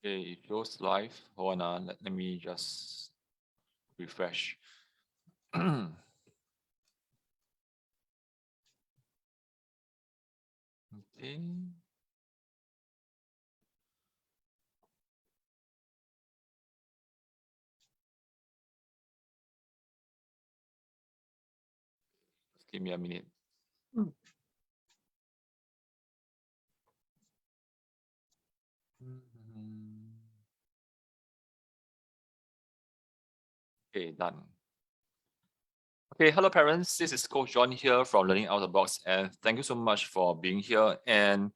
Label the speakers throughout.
Speaker 1: Okay, it shows live. Hold on, let me just refresh. Okay. Just give me a minute.
Speaker 2: Mm.
Speaker 1: Okay, done. Okay, hello parents. This is Coach John here from Learning Out of the Box, and thank you so much for being here. And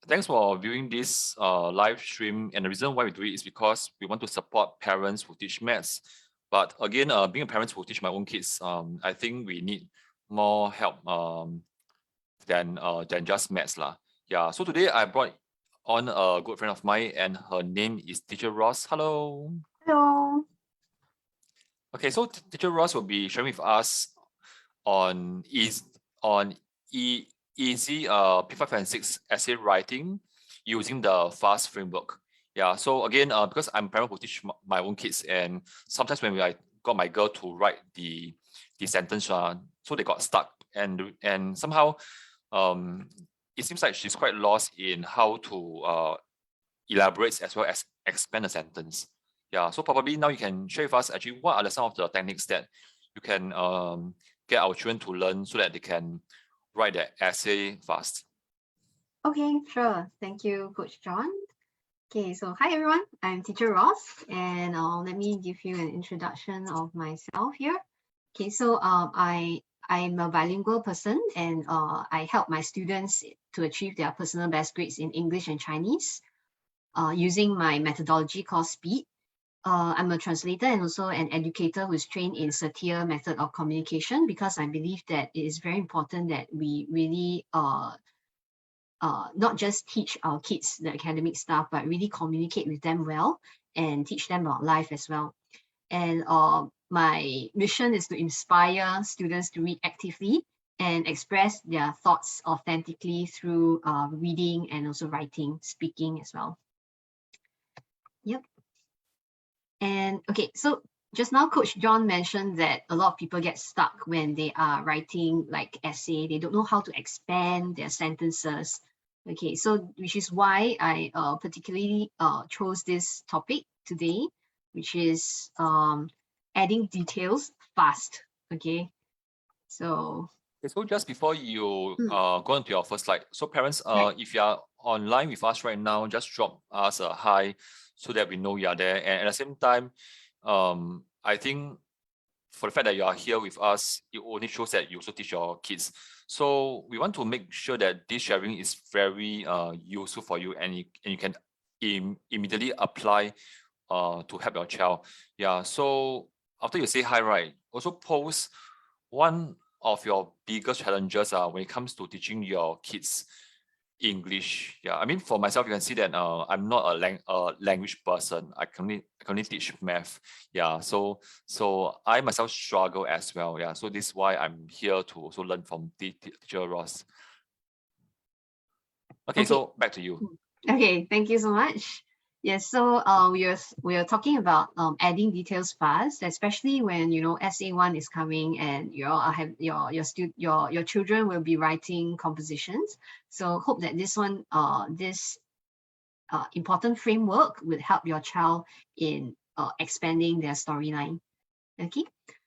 Speaker 1: thanks for viewing this live stream. And the reason why we do it is because we want to support parents who teach maths. But again, being a parent who teach my own kids, I think we need more help than just maths lah. Yeah. So today I brought on a good friend of mine, and her name is Teacher Ros. Hello.
Speaker 2: Hello.
Speaker 1: Okay, so Teacher Ros will be sharing with us on easy P5 and 6 essay writing using the F.A.S.T framework. Yeah, so again, because I'm a parent who teach my own kids, and sometimes when I got my girl to write the sentence, so they got stuck, and somehow it seems like she's quite lost in how to elaborate as well as expand a sentence. Yeah, so probably now you can share with us actually what are some of the techniques that you can get our children to learn so that they can write their essay fast.
Speaker 2: Okay, sure. Thank you, Coach John. Okay, so hi everyone. I'm Teacher Ross, and let me give you an introduction of myself here. Okay, so I'm a bilingual person, and I help my students to achieve their personal best grades in English and Chinese using my methodology called SPEED. I'm a translator and also an educator who's trained in Satir method of communication, because I believe that it is very important that we really not just teach our kids the academic stuff, but really communicate with them well and teach them about life as well. And my mission is to inspire students to read actively and express their thoughts authentically through reading and also writing, speaking as well. Yep. And okay, so just now Coach John mentioned that a lot of people get stuck when they are writing like essay. They don't know how to expand their sentences. Okay, so which is why I particularly chose this topic today, which is adding details fast. Okay, so
Speaker 1: Okay, so just before you
Speaker 2: mm,
Speaker 1: go on to your first slide, so parents,
Speaker 2: right.
Speaker 1: if you are online with us right now, just drop us a hi so that we know you are there. And at the same time, I think for the fact that you are here with us, it only shows that you also teach your kids. So we want to make sure that this sharing is very useful for you, and you can immediately apply to help your child. Yeah. So after you say hi, right, also post one of your biggest challenges when it comes to teaching your kids English. Yeah, I mean, for myself, you can see that I'm not a language person. I can only teach math. Yeah, so I myself struggle as well. Yeah, so this is why I'm here to also learn from Teacher Ross. Okay,
Speaker 2: Okay.
Speaker 1: so back to you.
Speaker 2: Okay, thank you so much. Yes, so we are talking about adding details fast, especially when SA1 is coming and have your children will be writing compositions. So hope that this important framework will help your child in expanding their storyline. Okay,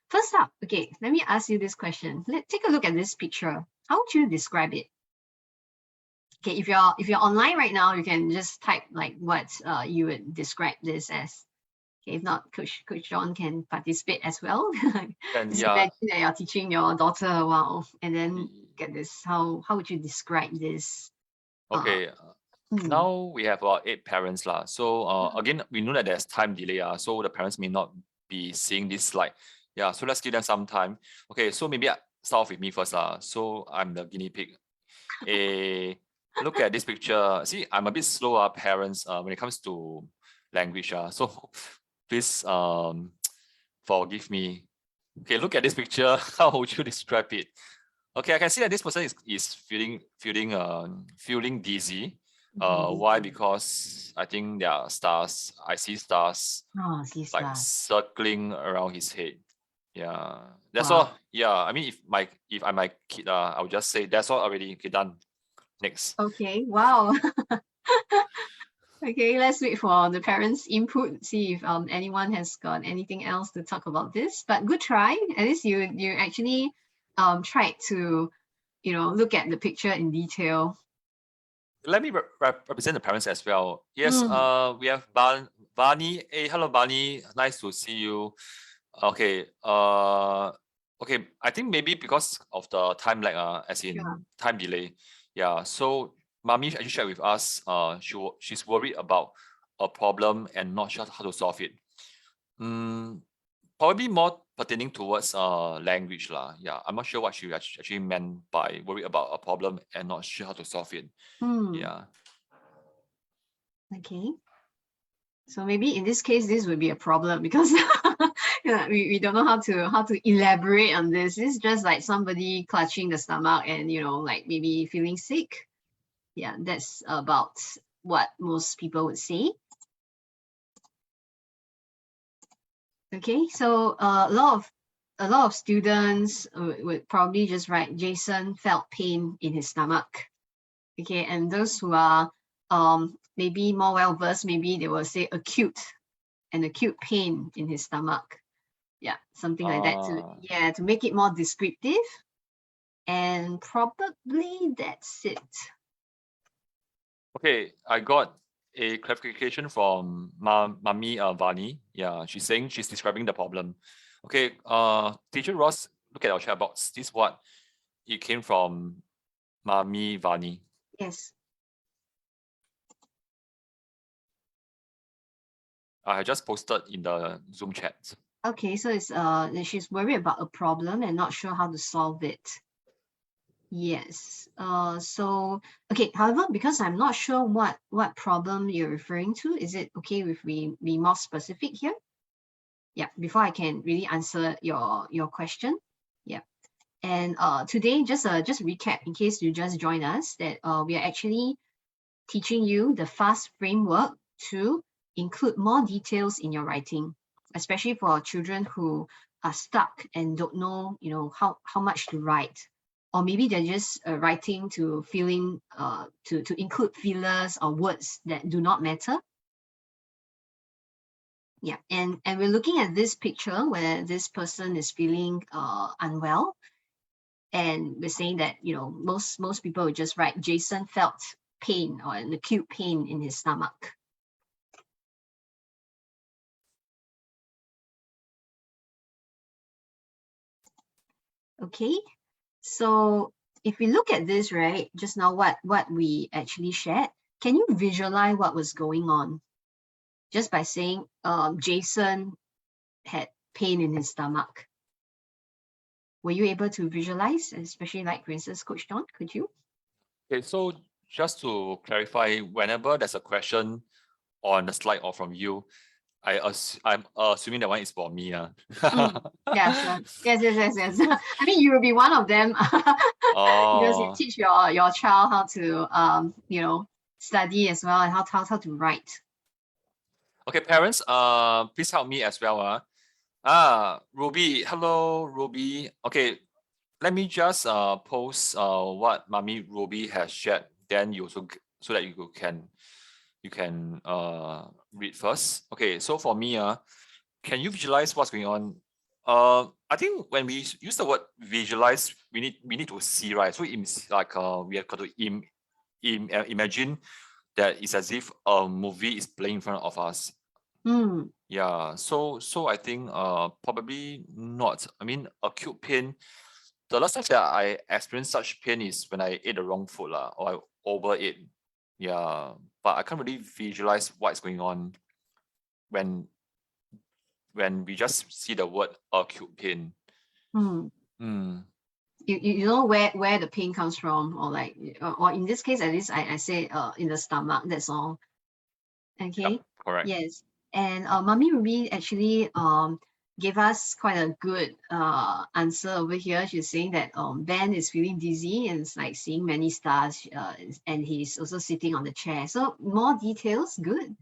Speaker 2: first up, okay, let me ask you this question. Take a look at this picture. How would you describe it? Okay, if you're online right now, you can just type like what you would describe this as. Okay, if not, Coach John can participate as well.
Speaker 1: And
Speaker 2: Just
Speaker 1: yeah,
Speaker 2: imagine that you're teaching your daughter a while, and then get this. How would you describe this? Uh,
Speaker 1: okay.
Speaker 2: hmm,
Speaker 1: Now we have 8 parents lah. So again, we know that there's time delay. So the parents may not be seeing this slide. Yeah, so let's give them some time. Okay, so maybe I start off with me first lah. So I'm the guinea pig. Look at this picture. See, I'm a bit slow, parents, when it comes to language. So please forgive me. Okay, look at this picture. How would you describe it? Okay, I can see that this person is feeling dizzy. Why? Because I think there are stars. I see stars
Speaker 2: Oh, see
Speaker 1: like
Speaker 2: stars.
Speaker 1: circling around his head. Yeah, that's
Speaker 2: Wow.
Speaker 1: all. Yeah, I mean, if I'm my kid, I would just say that's all already. Okay, done. Next.
Speaker 2: Okay, wow. Okay, let's wait for the parents' input, see if anyone has got anything else to talk about this. But good try. At least you actually tried to, look at the picture in detail.
Speaker 1: Let me represent the parents as well. Yes,
Speaker 2: Mm,
Speaker 1: we have Barney. Hey, hello Barney. Nice to see you. Okay, okay. I think maybe because of the time lag, as
Speaker 2: yeah.
Speaker 1: in time delay. Yeah. So mommy actually shared with us. She's worried about a problem and not sure how to solve it. Probably more pertaining towards language lah. Yeah, I'm not sure what she actually meant by worried about a problem and not sure how to solve it. Yeah.
Speaker 2: Okay. So maybe in this case, this would be a problem because we don't know how to elaborate on this. It's just like somebody clutching the stomach and like maybe feeling sick. Yeah, that's about what most people would say. Okay, so a lot of students would probably just write Jason felt pain in his stomach. Okay, and those who are maybe more well versed, maybe they will say acute pain in his stomach. Yeah, something like that to make it more descriptive. And probably that's it.
Speaker 1: Okay, I got a clarification from Mami Vani. Yeah, she's saying she's describing the problem. Okay, Teacher Ross, look at our chat box. This is what it came from Mami Vani.
Speaker 2: Yes.
Speaker 1: I have just posted in the Zoom chat.
Speaker 2: Okay, so it's she's worried about a problem and not sure how to solve it. Yes. So okay, however, because I'm not sure what problem you're referring to, is it okay if we be more specific here? Yeah, before I can really answer your question. Yeah. And today, just recap in case you just joined us, that we are actually teaching you the FAST framework to include more details in your writing, especially for children who are stuck and don't know, how much to write, or maybe they're just writing to to include fillers or words that do not matter. Yeah, and we're looking at this picture where this person is feeling unwell, and we're saying that most people would just write Jason felt pain or an acute pain in his stomach. Okay, so if we look at this, right, just now what we actually shared, can you visualize what was going on just by saying Jason had pain in his stomach? Were you able to visualize, especially like, for instance, Coach Don, could you?
Speaker 1: Okay, so just to clarify, whenever there's a question on the slide or from you, I'm assuming that one is for me.
Speaker 2: Yeah, sure. Yes. I mean, you will be one of them because you teach your child how to study as well and how to write.
Speaker 1: Okay, parents, please help me as well. Ruby, hello, Ruby. Okay, let me just post what Mommy Ruby has shared. Then you also so that you can read first. Okay, so for me, can you visualize what's going on? I think when we use the word visualize, we need to see, right? So it's like we have got to imagine that it's as if a movie is playing in front of us. Yeah, so I think probably not. I mean, acute pain. The last time that I experienced such pain is when I ate the wrong food or I overate. Yeah, but I can't really visualize what's going on when we just see the word acute pain.
Speaker 2: You know where the pain comes from, or like, or in this case, at least I say in the stomach. That's all. Okay.
Speaker 1: Yep, correct.
Speaker 2: Yes. And Mommy Ruby actually gave us quite a good answer over here. She's saying that Ben is feeling dizzy and it's like seeing many stars, and he's also sitting on the chair. So more details, good.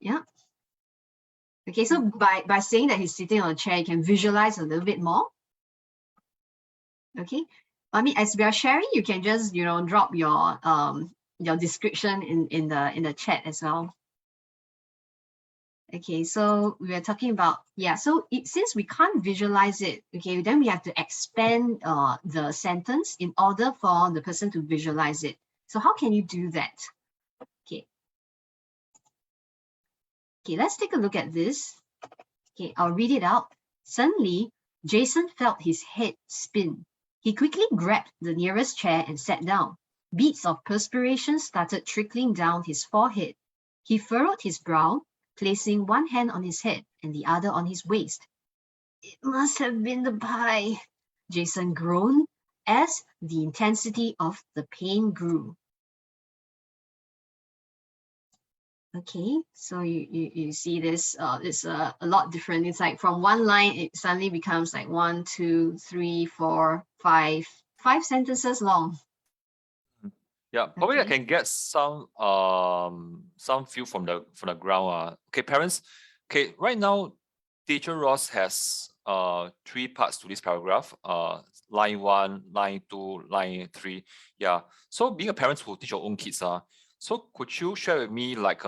Speaker 2: Yeah. Okay, so by saying that he's sitting on a chair, you can visualize a little bit more. Okay, I mean, as we are sharing, you can just drop your description in the chat as well. Okay, so we are talking about, yeah, so since we can't visualize it, okay, then we have to expand the sentence in order for the person to visualize it. So how can you do that? Okay, let's take a look at this. Okay, I'll read it out. Suddenly, Jason felt his head spin. He quickly grabbed the nearest chair and sat down. Beads of perspiration started trickling down his forehead. He furrowed his brow, placing one hand on his head and the other on his waist. It must have been the pie, Jason groaned as the intensity of the pain grew. Okay, so you see this, it's a lot different. It's like from one line, it suddenly becomes like 1, 2, 3, 4, 5 sentences long.
Speaker 1: Yeah, probably I
Speaker 2: Okay.
Speaker 1: can get some feel from the ground. Okay, parents. Okay, right now, Teacher Ros has 3 parts to this paragraph. Line 1, line 2, line 3. Yeah. So being a parent who teach your own kids, so could you share with me like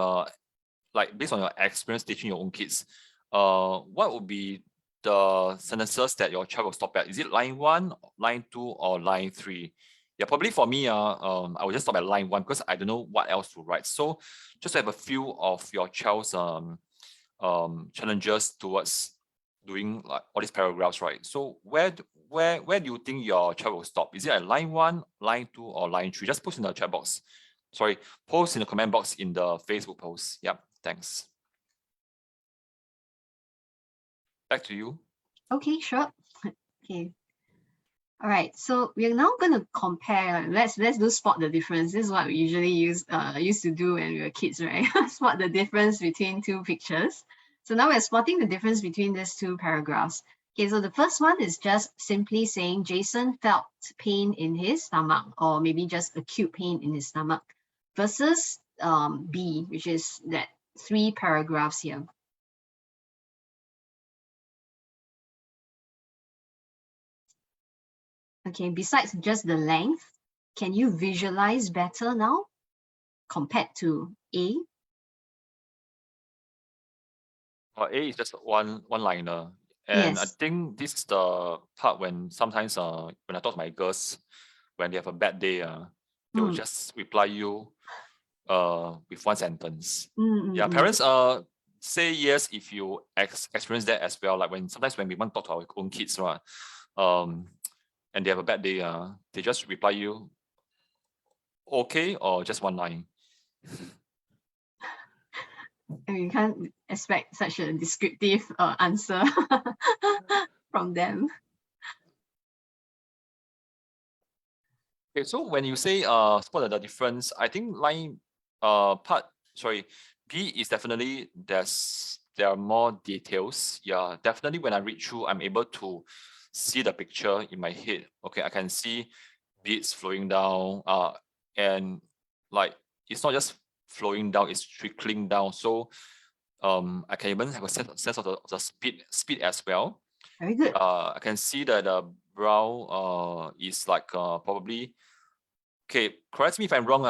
Speaker 1: based on your experience teaching your own kids, what would be the sentences that your child will stop at? Is it line 1, line 2, or line 3? Yeah, probably for me, I will just stop at line 1 because I don't know what else to write. So just to have a few of your child's challenges towards doing like all these paragraphs, right? So where do you think your child will stop? Is it at line 1, line 2, or line 3? Just post in the chat box. Sorry, post in the comment box in the Facebook post. Yeah, thanks. Back to you.
Speaker 2: Okay, sure. Okay. All right, so we're now going to compare. Let's do spot the difference. This is what we usually used to do when we were kids, right? Spot the difference between 2 pictures. So now we're spotting the difference between these 2 paragraphs. Okay, so the first one is just simply saying Jason felt pain in his stomach, or maybe just acute pain in his stomach, versus B, which is that 3 paragraphs here. Okay, besides just the length, can you visualize better now compared to A?
Speaker 1: A is just one liner, and I
Speaker 2: Yes.
Speaker 1: think this is the part when sometimes when I talk to my girls, when they have a bad day, they will just reply you with 1 sentence. Yeah, parents say yes if you experience that as well. Like sometimes when we want to talk to our own kids, right? And they have a bad day, they just reply you okay or just 1 line.
Speaker 2: I mean, you can't expect such a descriptive answer from them.
Speaker 1: Okay, so when you say spot the difference, I think line B is definitely there are more details. Yeah, definitely when I read through, I'm able to see the picture in my head. Okay, I can see beads flowing down, and like it's not just flowing down, it's trickling down. So I can even have a sense of the speed as well.
Speaker 2: Very good.
Speaker 1: I can see that the brow is like probably. Okay, correct me if I'm wrong.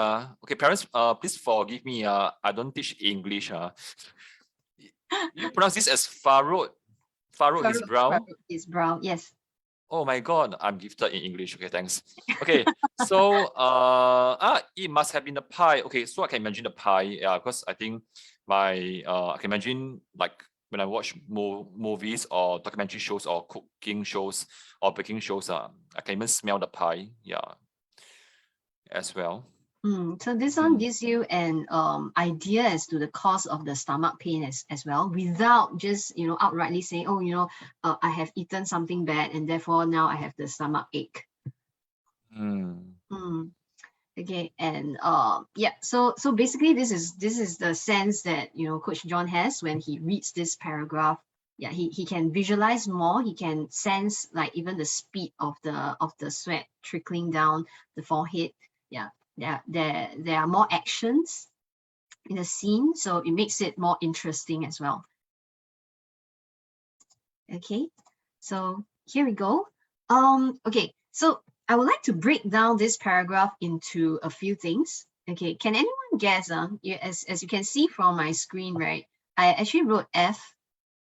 Speaker 1: Okay, parents, please forgive me. I don't teach English. You pronounce this as furrowed. Furrowed his brow.
Speaker 2: His brow, yes.
Speaker 1: Oh my God, I'm gifted in English. Okay, thanks. Okay, so it must have been the pie. Okay, so I can imagine the pie. Yeah, because I think I can imagine like when I watch movies or documentary shows or cooking shows or baking shows. I can even smell the pie. Yeah, as well.
Speaker 2: So this one gives you an idea as to the cause of the stomach pain as well, without just outrightly saying, oh, I have eaten something bad and therefore now I have the stomach ache. Okay, and yeah, so basically this is the sense that Coach John has when he reads this paragraph. yeah, he can visualize more. He can sense like even the speed of the sweat trickling down the forehead. Yeah, there are more actions in the scene, so it makes it more interesting as well. Okay, so here we go. Okay, so I would like to break down this paragraph into a few things. Okay, can anyone guess? As you can see from my screen, right? I actually wrote F,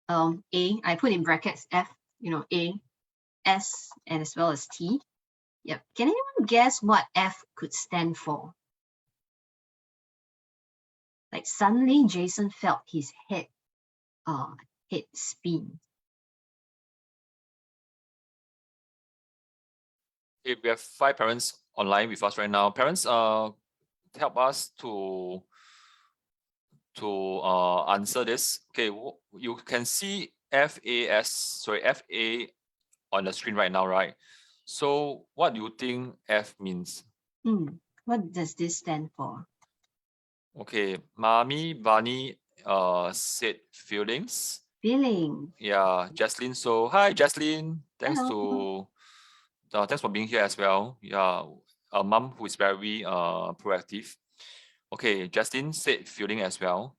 Speaker 2: A. I put in brackets F, A, S, and as well as T. Yep. Can anyone guess what F could stand for? Like suddenly, Jason felt his head spin.
Speaker 1: Okay, we have 5 parents online with us right now. Parents, help us to answer this. Okay, you can see FA on the screen right now, right? So what do you think F means?
Speaker 2: What does this stand for?
Speaker 1: Okay, Mommy Bunny said feelings.
Speaker 2: Feeling.
Speaker 1: Yeah, Jaslyn. So hi Jaslyn. Thanks
Speaker 2: Hello.
Speaker 1: thanks for being here as well. Yeah, a mom who is very proactive. Okay, Jaslyn said feeling as well.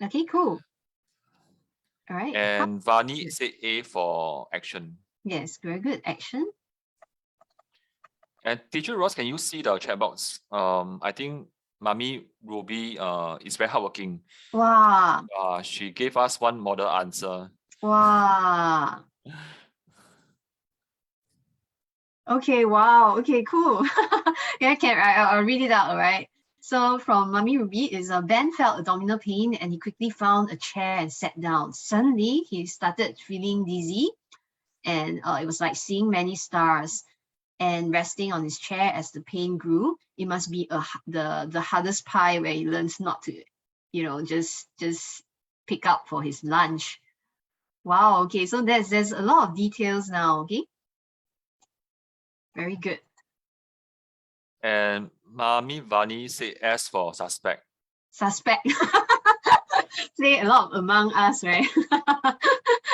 Speaker 2: Okay, cool. All right.
Speaker 1: And Vani said A for action.
Speaker 2: Yes, very good. Action.
Speaker 1: And Teacher Ros, can you see the chat box? I think Mommy Ruby is very hardworking.
Speaker 2: Wow.
Speaker 1: She gave us one model answer.
Speaker 2: Wow. Okay, wow. Okay, cool. Yeah, I'll read it out, all right? So from Mummy Ruby is Ben felt abdominal pain and he quickly found a chair and sat down. Suddenly, he started feeling dizzy and it was like seeing many stars and resting on his chair as the pain grew. It must be the hardest pie where he learns not to, just pick up for his lunch. Wow, okay, so there's a lot of details now, okay? Very good.
Speaker 1: And Mommy Vani said S for suspect.
Speaker 2: Suspect. Play a lot of Among Us, right?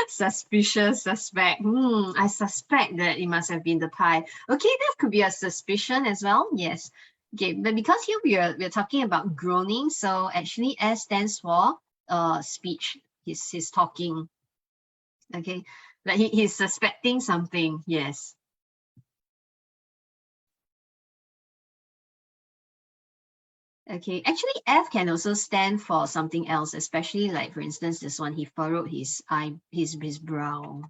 Speaker 2: Suspicious, suspect. I suspect that it must have been the pie. Okay, that could be a suspicion as well. Yes. Okay, but because here we're talking about groaning, so actually S stands for speech. He's talking. Okay, like he's suspecting something. Yes. Okay, actually F can also stand for something else, especially like for instance this one, he furrowed his brow.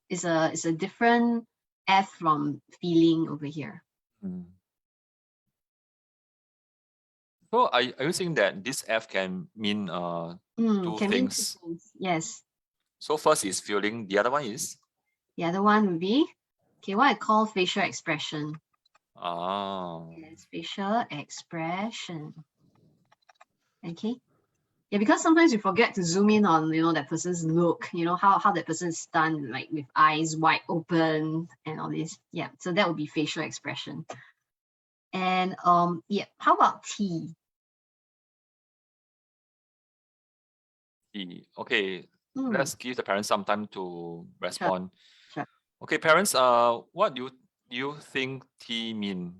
Speaker 2: It's a different F from feeling over here.
Speaker 1: So are you saying that this F can mean two
Speaker 2: Can mean two
Speaker 1: things?
Speaker 2: things. Yes.
Speaker 1: So first is feeling, the other one is?
Speaker 2: The other one would be what I call facial expression. Yes, facial expression. Okay. Yeah, because sometimes you forget to zoom in on that person's look, how that person is stunned, like with eyes wide open and all this. Yeah, so that would be facial expression. And yeah, how about T?
Speaker 1: T. Okay, let's give the parents some time to respond.
Speaker 2: Sure.
Speaker 1: Okay, parents, what do you think T mean?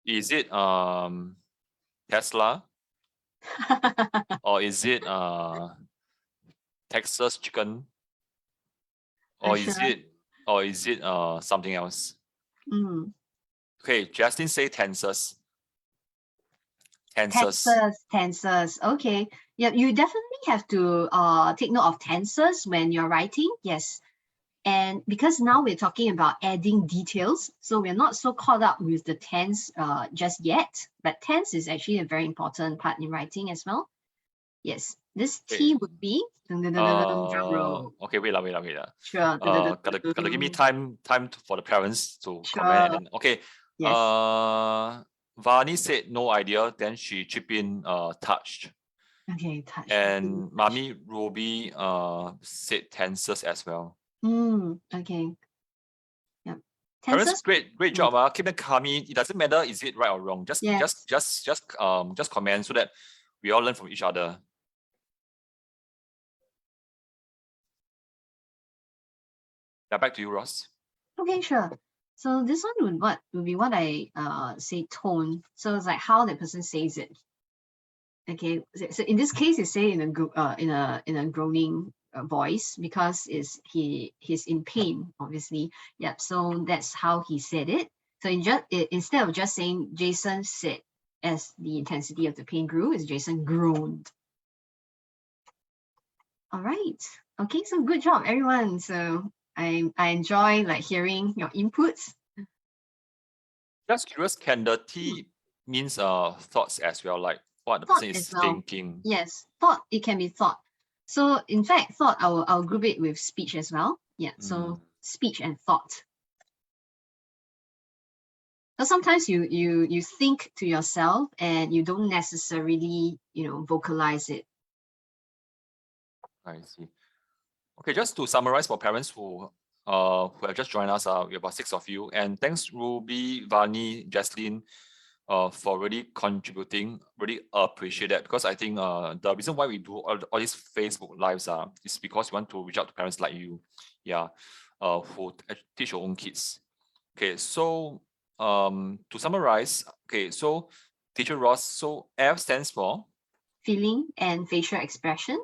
Speaker 1: Is it Tesla? Or is it Texas chicken? Or is it something else? Okay, Justin say tenses.
Speaker 2: Tenses. Okay. Yeah, you definitely have to take note of tenses when you're writing. Yes. And because now we're talking about adding details, so we're not so caught up with the tense just yet, but tense is actually a very important part in writing as well. Yes, this T would be drum roll.
Speaker 1: Okay, wait.
Speaker 2: Sure.
Speaker 1: Gotta give me time for the parents to comment and then okay.
Speaker 2: Yes.
Speaker 1: Vani said no idea, then she chip in touched.
Speaker 2: Okay, touch.
Speaker 1: And Mommy Ruby said tenses as well.
Speaker 2: Okay. Yep. Tenses?
Speaker 1: Great job. Keep them calming. It doesn't matter is it right or wrong. Just
Speaker 2: Yes.
Speaker 1: just comment so that we all learn from each other. Yeah, back to you, Ross.
Speaker 2: Okay, sure. So this one would be what I say tone. So it's like how the person says it. Okay, so in this case, it's say in a groaning voice because he's in pain, obviously. Yep. So that's how he said it. So instead of just saying Jason said as the intensity of the pain grew, it's Jason groaned. All right. Okay. So good job, everyone. So I enjoy like hearing your inputs.
Speaker 1: Just curious, can the T means thoughts as well, like what the
Speaker 2: Thought
Speaker 1: person is
Speaker 2: as well.
Speaker 1: thinking?
Speaker 2: Yes, thought, it can be thought. So in fact, thought I'll group it with speech as well. Yeah. So speech and thought. So sometimes you think to yourself and you don't necessarily, vocalize it.
Speaker 1: I see. Okay, just to summarize for parents who have just joined us, we have about 6 of you, and thanks Ruby, Vani, Jaslyn, for really contributing. Really appreciate that, because I think the reason why we do all these Facebook lives is because we want to reach out to parents like you, who teach your own kids. Okay, so to summarize, okay, so Teacher Ross, so F stands for
Speaker 2: Feeling and facial expression.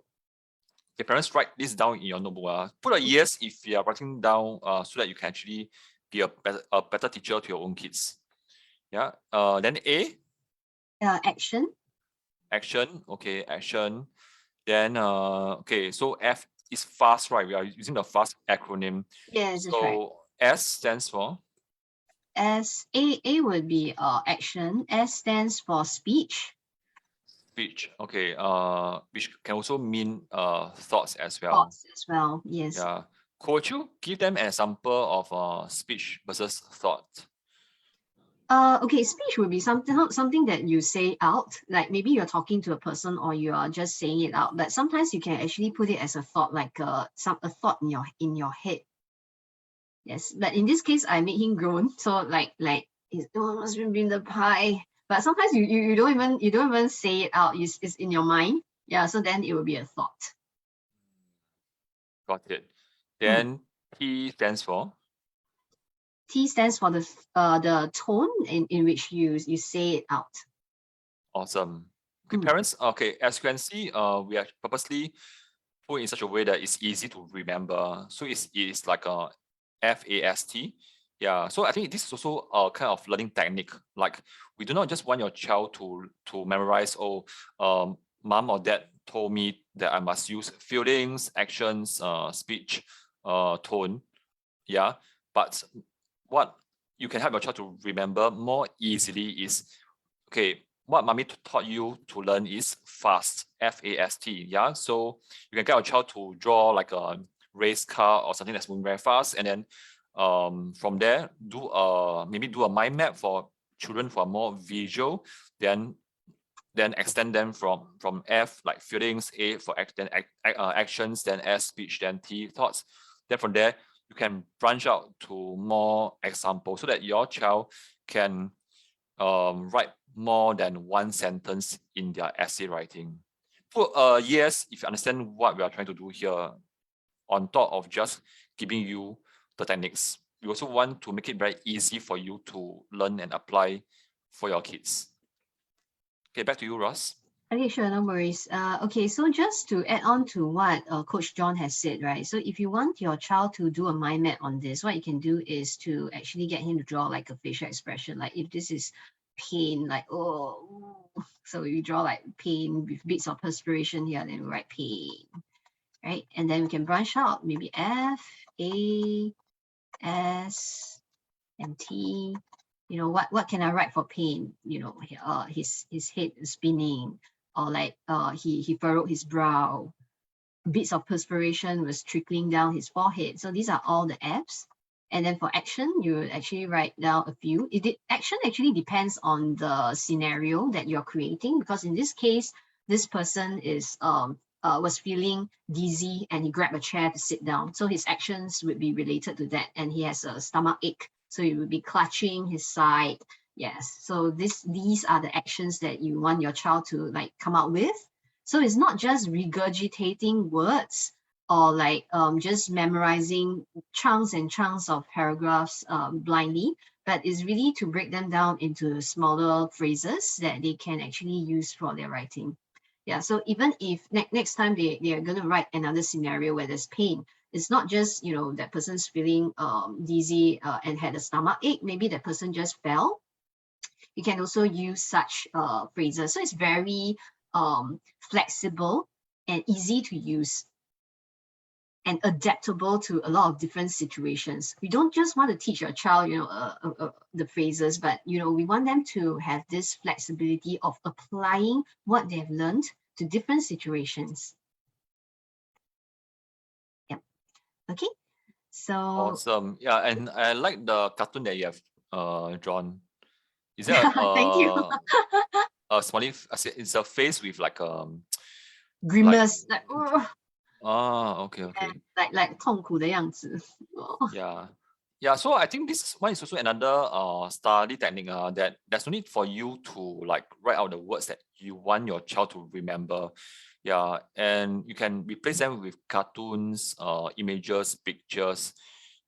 Speaker 1: okay, parents, write this down in your notebook. Put a yes if you are writing down so that you can actually be a better teacher to your own kids. Yeah. Then A.
Speaker 2: Action.
Speaker 1: Action. Okay, action. Then okay, so F is fast, right? We are using the FAST acronym.
Speaker 2: Yes, that's right.
Speaker 1: So S stands for
Speaker 2: A would be action. S stands for speech.
Speaker 1: speech. Okay. Which can also mean thoughts as well.
Speaker 2: Thoughts as well. Yes.
Speaker 1: Yeah. Could you give them an example of speech versus thought?
Speaker 2: Okay, speech would be something that you say out, like maybe you're talking to a person or you are just saying it out, but sometimes you can actually put it as a thought, like a thought in your head. Yes, but in this case, I made him groan, so like it must have been the pie. But sometimes you don't even say it out. It's in your mind. Yeah, so then it will be a thought.
Speaker 1: Got it. Then T stands for
Speaker 2: T stands for the tone in which you say it out.
Speaker 1: awesome. Okay, parents. Okay, as you can see, we are purposely put in such a way that it's easy to remember. So it's like a F.A.S.T. Yeah. So I think this is also a kind of learning technique. Like we do not just want your child to memorize. Oh, mom or dad told me that I must use feelings, actions, speech, tone. Yeah. But what you can help your child to remember more easily is, okay, what mommy taught you to learn is FAST, F-A-S-T. Yeah. So you can get your child to draw like a race car or something that's moving very fast, and then from there maybe do a mind map for children who are more visual. Then extend them from F, like feelings, A for actions, then S speech, then T thoughts. Then from there you can branch out to more examples so that your child can write more than one sentence in their essay writing. Put a yes if you understand what we are trying to do here, on top of just giving you the techniques. We also want to make it very easy for you to learn and apply for your kids. Okay, back to you, Ross.
Speaker 2: Okay, sure, no worries. Okay, so just to add on to what Coach John has said, right? So if you want your child to do a mind map on this, what you can do is to actually get him to draw like a facial expression. Like if this is pain, like oh, so you draw like pain with bits of perspiration here, then we write pain, right? And then we can branch out maybe F, A, S, and T. You know, what can I write for pain? You know, his head is spinning, or like he furrowed his brow, bits of perspiration was trickling down his forehead. So these are all the F's. And then for action, you would actually write down a few. Action actually depends on the scenario that you're creating, because in this case, this person is was feeling dizzy and he grabbed a chair to sit down. So his actions would be related to that, and he has a stomach ache. So he would be clutching his side. Yes. So these are the actions that you want your child to like come out with. So it's not just regurgitating words or like just memorizing chunks and chunks of paragraphs blindly, but it's really to break them down into smaller phrases that they can actually use for their writing. Yeah, so even if next time they are going to write another scenario where there's pain, it's not just, you know, that person's feeling dizzy and had a stomach ache, maybe that person just fell. You can also use such phrases. So it's very flexible and easy to use and adaptable to a lot of different situations. We don't just want to teach our child, you know, the phrases, but, you know, we want them to have this flexibility of applying what they've learned to different situations. Yep. Okay. So
Speaker 1: Awesome. Yeah, and I like the cartoon that you have drawn. Is that
Speaker 2: thank you.
Speaker 1: a smiley? It's a face with like
Speaker 2: Grimace, like,
Speaker 1: okay.
Speaker 2: like 痛苦的样子。
Speaker 1: Yeah. Yeah, so I think this one is also another study technique that there's no need for you to like write out the words that you want your child to remember. Yeah, and you can replace them with cartoons, images, pictures.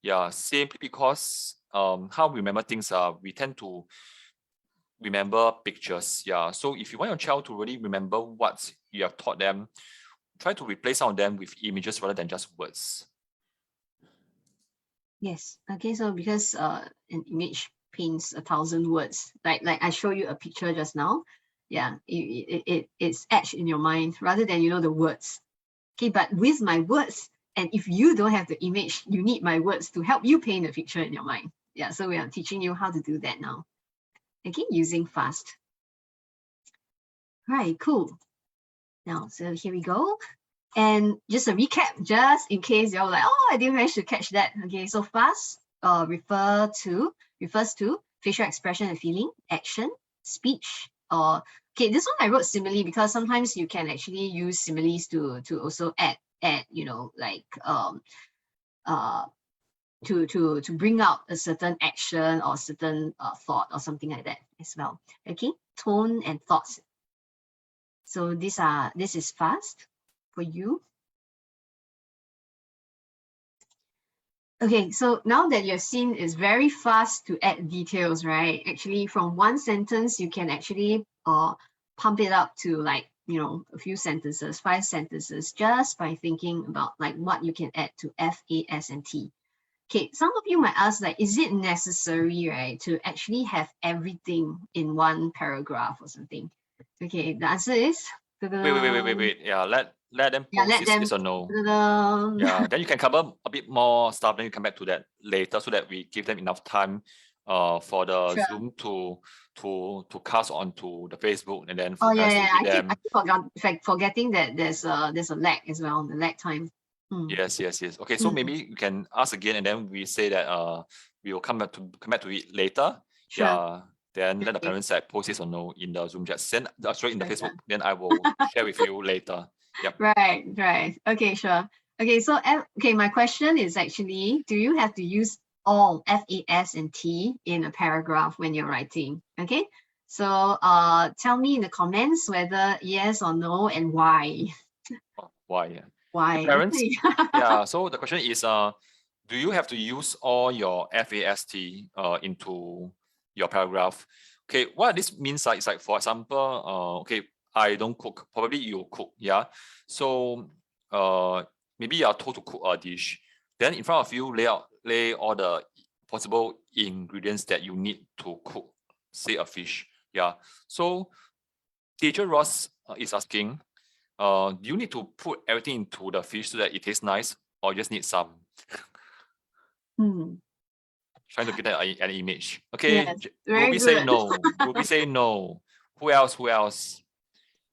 Speaker 1: Yeah, simply because how we remember things we tend to remember pictures. Yeah, so if you want your child to really remember what you have taught them, try to replace some of them with images rather than just words.
Speaker 2: Yes. Okay. So because an image paints 1,000 words, like I show you a picture just now. Yeah, it's etched in your mind rather than, you know, the words. Okay, but with my words, and if you don't have the image, you need my words to help you paint a picture in your mind. Yeah, so we are teaching you how to do that now. Okay, using FAST. Right, cool. Now, so here we go. And just a recap, just in case you're like, oh, I didn't manage to catch that. Okay, so FAST refers to facial expression and feeling, action, speech, or okay, this one I wrote simile because sometimes you can actually use similes to also add, you know, like to bring out a certain action or certain thought or something like that as well. Okay, tone and thoughts. So this is FAST for you. Okay, so now that you've seen, it's very fast to add details, right? Actually, from one sentence, you can actually pump it up to like, you know, a few sentences, 5 sentences, just by thinking about like what you can add to F.A.S.T. Okay, some of you might ask, like, is it necessary, right, to actually have everything in one paragraph or something? Okay, the answer is...
Speaker 1: Wait. Yeah, let them post
Speaker 2: let them...
Speaker 1: yes or no. Yeah, then you can cover a bit more stuff, then you come back to that later so that we give them enough time for the Zoom to cast onto the Facebook and then for parents to read them.
Speaker 2: I keep forgetting that there's a lag as well, the lag time.
Speaker 1: Yes. Okay, so maybe you can ask again and then we say that we will come back to it later.
Speaker 2: Sure.
Speaker 1: Yeah, then let the parents post yes or no in the Zoom chat. Send straight in the Facebook, then I will share with you later. Yep.
Speaker 2: Right. Okay, sure. Okay, so my question is actually, do you have to use all F.A.S. and T in a paragraph when you're writing? Okay, so tell me in the comments whether yes or no and why.
Speaker 1: Why?
Speaker 2: Why?
Speaker 1: Parents? Yeah, so the question is, do you have to use all your F.A.S.T into your paragraph? Okay, what this means is like, for example, okay, I don't cook, probably you cook, yeah? So maybe you are told to cook a dish, then in front of you lay all the possible ingredients that you need to cook, say a fish, yeah? So Teacher Ros is asking, do you need to put everything into the fish so that it tastes nice, or you just need some? Trying to get an image. Okay,
Speaker 2: yes,
Speaker 1: Ruby say no. Ruby say no. Who else?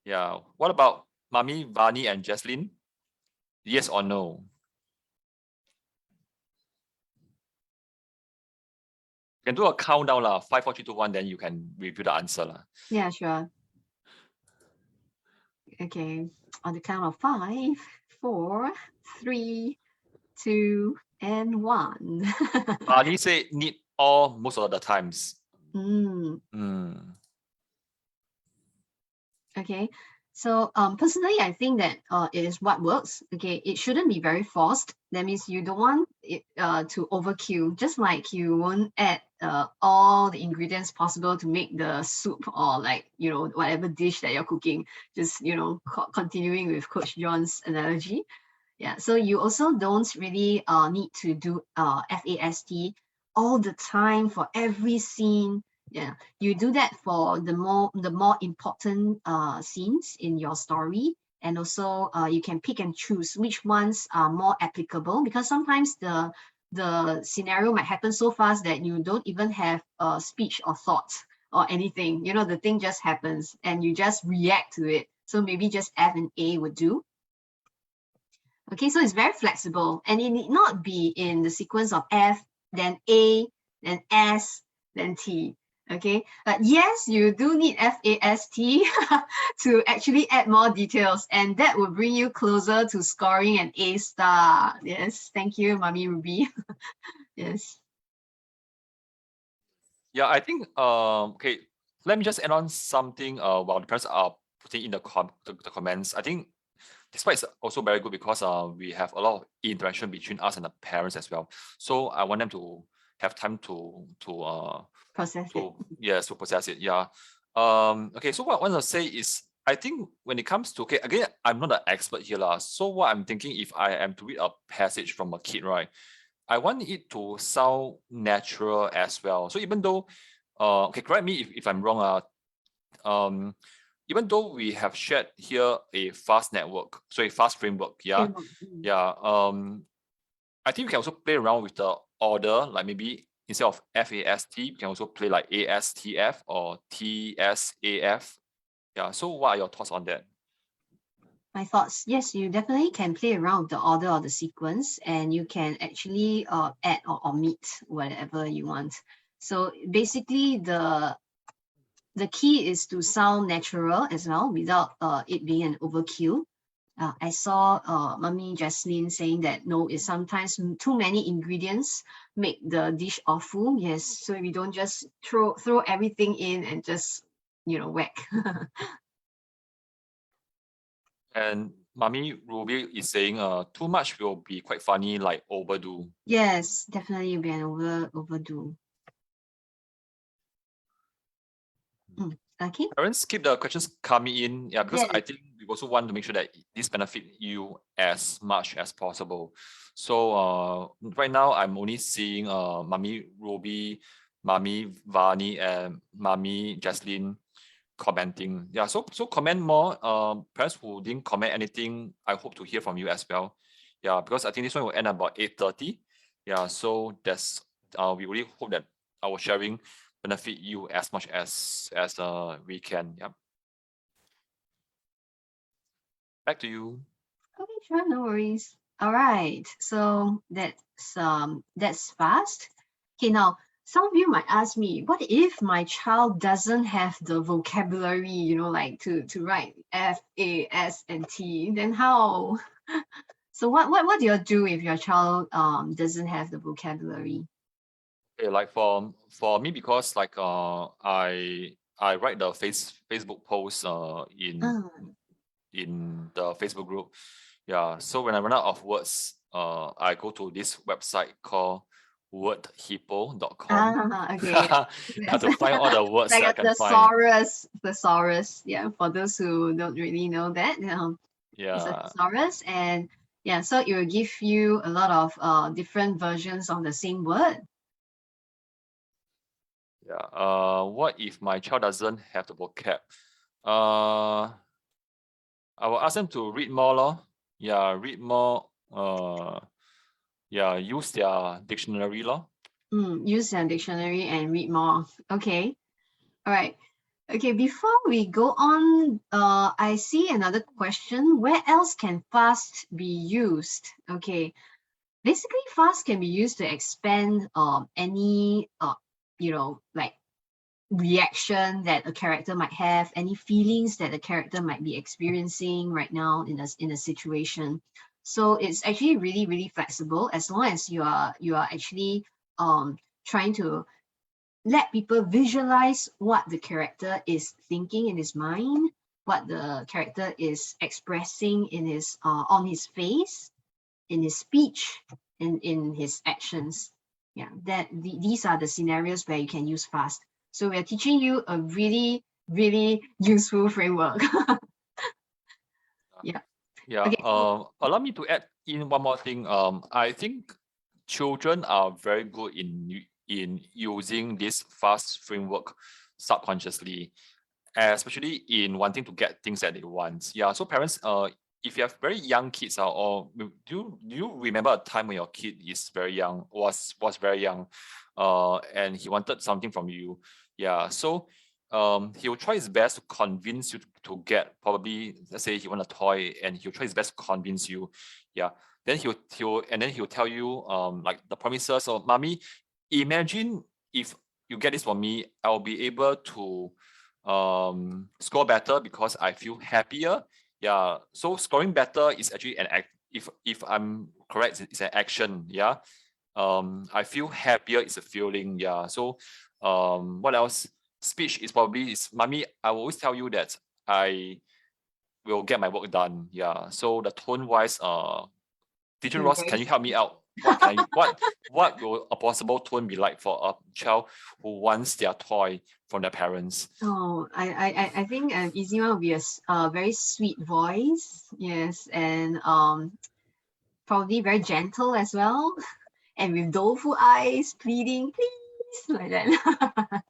Speaker 1: Yeah. What about Mami, Vani, and Jesslyn? Yes or no? You can do a countdown lah. 5, 4, 3, 2, 1. Then you can review the answer lah.
Speaker 2: Yeah, sure. Okay, on the count of 5, 4, 3, 2, and 1.
Speaker 1: Vani say need or most of the times.
Speaker 2: Okay, so personally, I think that it is what works. Okay, it shouldn't be very forced. That means you don't want it to overkill. Just like you won't add all the ingredients possible to make the soup or like whatever dish that you're cooking. Just continuing with Coach John's analogy. Yeah, so you also don't really need to do FAST all the time for every scene. Yeah, you do that for the more important scenes in your story, and also you can pick and choose which ones are more applicable, because sometimes the scenario might happen so fast that you don't even have a speech or thoughts or anything. The thing just happens and you just react to it. So maybe just F and A would do. Okay, so it's very flexible, and it need not be in the sequence of F, then A, then S, then T. Okay, but yes, you do need FAST to actually add more details, and that will bring you closer to scoring an A star. Yes, thank you, Mommy Ruby. Yes.
Speaker 1: Yeah, I think okay, let me just add on something while the parents are putting in the comments. I think this part is also very good because we have a lot of interaction between us and the parents as well. So I want them to have time to
Speaker 2: process it.
Speaker 1: Yes, to process it. Yeah. Okay, so what I want to say is, I think when it comes to, okay, again, I'm not an expert here lah. So what I'm thinking, if I am to read a passage from a kid, right, I want it to sound natural as well. So even though, okay, correct me if I'm wrong, even though we have shared here a FAST network, so a FAST framework, yeah, I think we can also play around with the order, like maybe instead of FAST, we can also play like ASTF or TSAF. Yeah, so what are your thoughts on that?
Speaker 2: My thoughts, yes, you definitely can play around with the order or the sequence, and you can actually add or omit whatever you want. So basically, the key is to sound natural as well without it being an overkill. I saw Mummy Jaslyn saying that no, it's sometimes too many ingredients make the dish awful. Yes, so we don't just throw everything in and just whack.
Speaker 1: And Mommy Ruby is saying too much will be quite funny, like overdo.
Speaker 2: Yes, definitely be an overdo. Okay.
Speaker 1: Parents keep the questions coming in, yeah, because
Speaker 2: Yeah.
Speaker 1: I think we also want to make sure that this benefit you as much as possible. So right now I'm only seeing Mommy Ruby, Mommy Vani, and Mommy Jaslyn commenting. Yeah, so comment more. Parents who didn't comment anything, I hope to hear from you as well. Yeah, because I think this one will end about 8:30. Yeah, so that's we really hope that our sharing benefit you as much as we can. Yeah. Back to you.
Speaker 2: Okay, sure, no worries. All right, so that's fast. Okay, now some of you might ask me, what if my child doesn't have the vocabulary, like to write FAST, then how? So what do you do if your child doesn't have the vocabulary?
Speaker 1: Okay, like for me, because like I write the Facebook post in the Facebook group. Yeah, so when I run out of words, I go to this website called wordhippo.com.
Speaker 2: Okay.
Speaker 1: Have to find all the words
Speaker 2: Like
Speaker 1: that I can find.
Speaker 2: thesaurus. Yeah, for those who don't really know that, it's a
Speaker 1: Yeah.
Speaker 2: thesaurus, and yeah, so it will give you a lot of different versions of the same word.
Speaker 1: Yeah. What if my child doesn't have the vocab? I will ask them to read more, lor. Yeah, read more. Yeah, use their dictionary, lor.
Speaker 2: Use their dictionary and read more. Okay. All right. Okay, before we go on, I see another question. Where else can FAST be used? Okay, basically FAST can be used to expand any like reaction that a character might have, any feelings that a character might be experiencing right now in a situation. So it's actually really, really flexible, as long as you are actually trying to let people visualize what the character is thinking in his mind, what the character is expressing in his on his face, in his speech, in his actions. Yeah, these are the scenarios where you can use FAST. So we are teaching you a really, really useful framework. Yeah.
Speaker 1: Yeah.
Speaker 2: Okay.
Speaker 1: Allow me to add in one more thing. I think children are very good in using this FAST framework subconsciously, especially in wanting to get things that they want. Yeah. So parents, if you have very young kids, or do you remember a time when your kid is very young, was very young, and he wanted something from you? Yeah. So he will try his best to convince you to get, probably, let's say he want a toy, and he'll try his best to convince you. Yeah. Then he'll tell you like the promises of, mommy, imagine if you get this for me, I'll be able to score better because I feel happier. Yeah. So scoring better is actually an act. If I'm correct, it's an action. Yeah. I feel happier is a feeling. Yeah. So what else? Speech is probably is, mommy, I will always tell you that I will get my work done. Yeah. So the tone wise, Teacher Ross,
Speaker 2: Very
Speaker 1: can you help me out? What will a possible tone be like for a child who wants their toy from their parents?
Speaker 2: Oh, I think an easy one would be a very sweet voice, yes, and probably very gentle as well, and with doleful eyes, pleading, please, like that.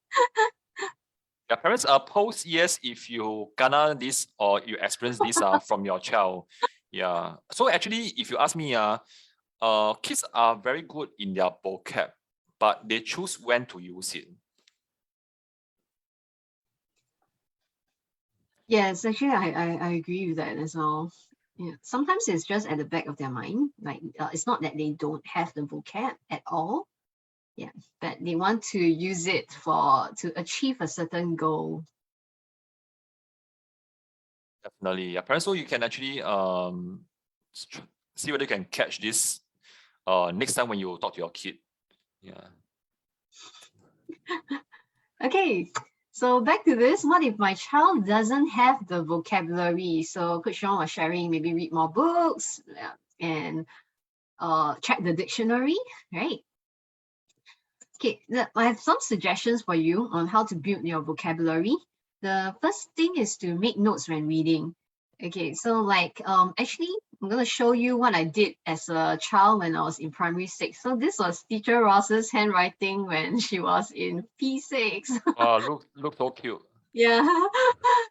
Speaker 1: Your parents post yes if you gonna this or you experience this from your child. Yeah. So actually, if you ask me, kids are very good in their vocab, but they choose when to use it.
Speaker 2: Yes, actually, I agree with that as well. Yeah, sometimes it's just at the back of their mind. Like it's not that they don't have the vocab at all. Yeah, but they want to use it to achieve a certain goal.
Speaker 1: Definitely. Yeah. Parents, so you can actually see whether you can catch this next time when you talk to your kid. Yeah.
Speaker 2: Okay, so back to this. What if my child doesn't have the vocabulary? So Coach Sean was sharing, maybe read more books, and check the dictionary, right? Okay, I have some suggestions for you on how to build your vocabulary. The first thing is to make notes when reading. Okay, so like actually I'm gonna show you what I did as a child when I was in primary 6. So this was Teacher Ros's handwriting when she was in P6.
Speaker 1: Look so cute.
Speaker 2: Yeah,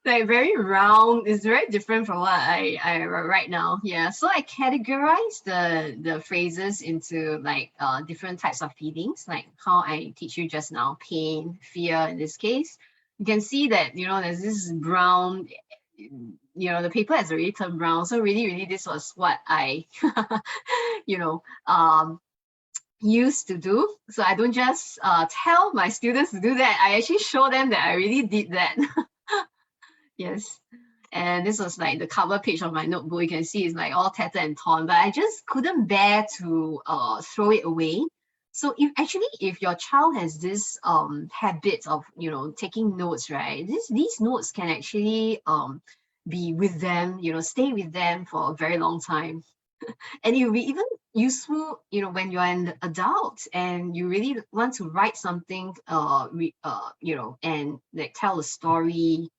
Speaker 2: like very round. It's very different from what I write right now. Yeah, so I categorize the phrases into like different types of feelings, like how I teach you just now, pain, fear in this case. You can see that, there's this brown, the paper has already turned brown. So really, this was what I, you know, used to do. So I don't just tell my students to do that. I actually show them that I really did that. Yes. And this was like the cover page of my notebook. You can see it's like all tattered and torn, but I just couldn't bear to throw it away. So if your child has this habit of taking notes, right? These notes can actually be with them, stay with them for a very long time. And it will be even useful, when you're an adult and you really want to write something, and like tell a story.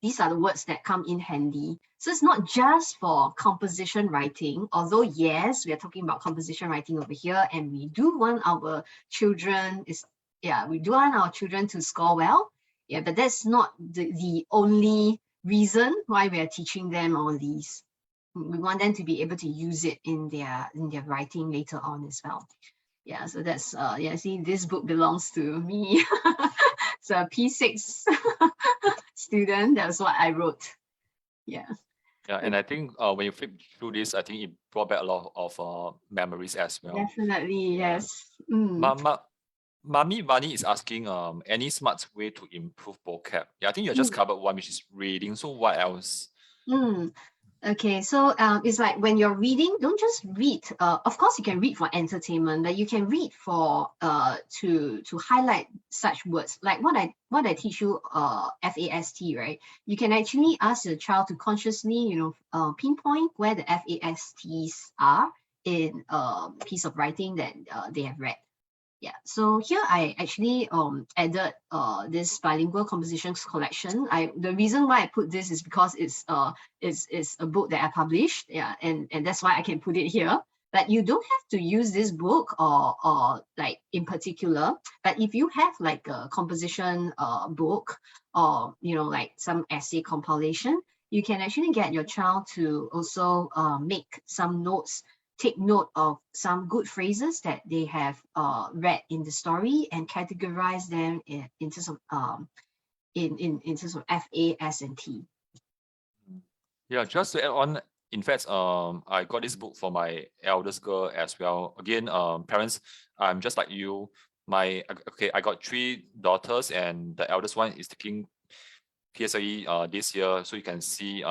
Speaker 2: These are the words that come in handy. So it's not just for composition writing, although yes, we are talking about composition writing over here, and we do want our children to score well. Yeah, but that's not the only reason why we are teaching them all these. We want them to be able to use it in their writing later on as well. Yeah, so that's see, this book belongs to me. It's a P6 student. That's what I wrote. Yeah.
Speaker 1: Yeah, and I think when you flip through this, I think it brought back a lot of memories as well.
Speaker 2: Definitely,
Speaker 1: Yeah.
Speaker 2: yes. Mm.
Speaker 1: Mami Vani is asking any smart way to improve vocab. Yeah, I think you just covered one, which is reading. So what else?
Speaker 2: Okay, so it's like when you're reading, don't just read. Of course, you can read for entertainment, but you can read for to highlight such words. Like what I teach you, F.A.S.T, right? You can actually ask the child to consciously, pinpoint where the F.A.S.Ts are in a piece of writing that they have read. Yeah, so here I actually added this bilingual compositions collection. The reason why I put this is because it's a book that I published, yeah, and that's why I can put it here. But you don't have to use this book or like in particular. But if you have like a composition book or like some essay compilation, you can actually get your child to also make some notes, take note of some good phrases that they have read in the story and categorize them in terms of in terms of F, A, S, and T.
Speaker 1: Yeah, just to add on, in fact, I got this book for my eldest girl as well. Again, parents, I'm just like you. I got 3 daughters, and the eldest one is taking PSLE this year. So you can see,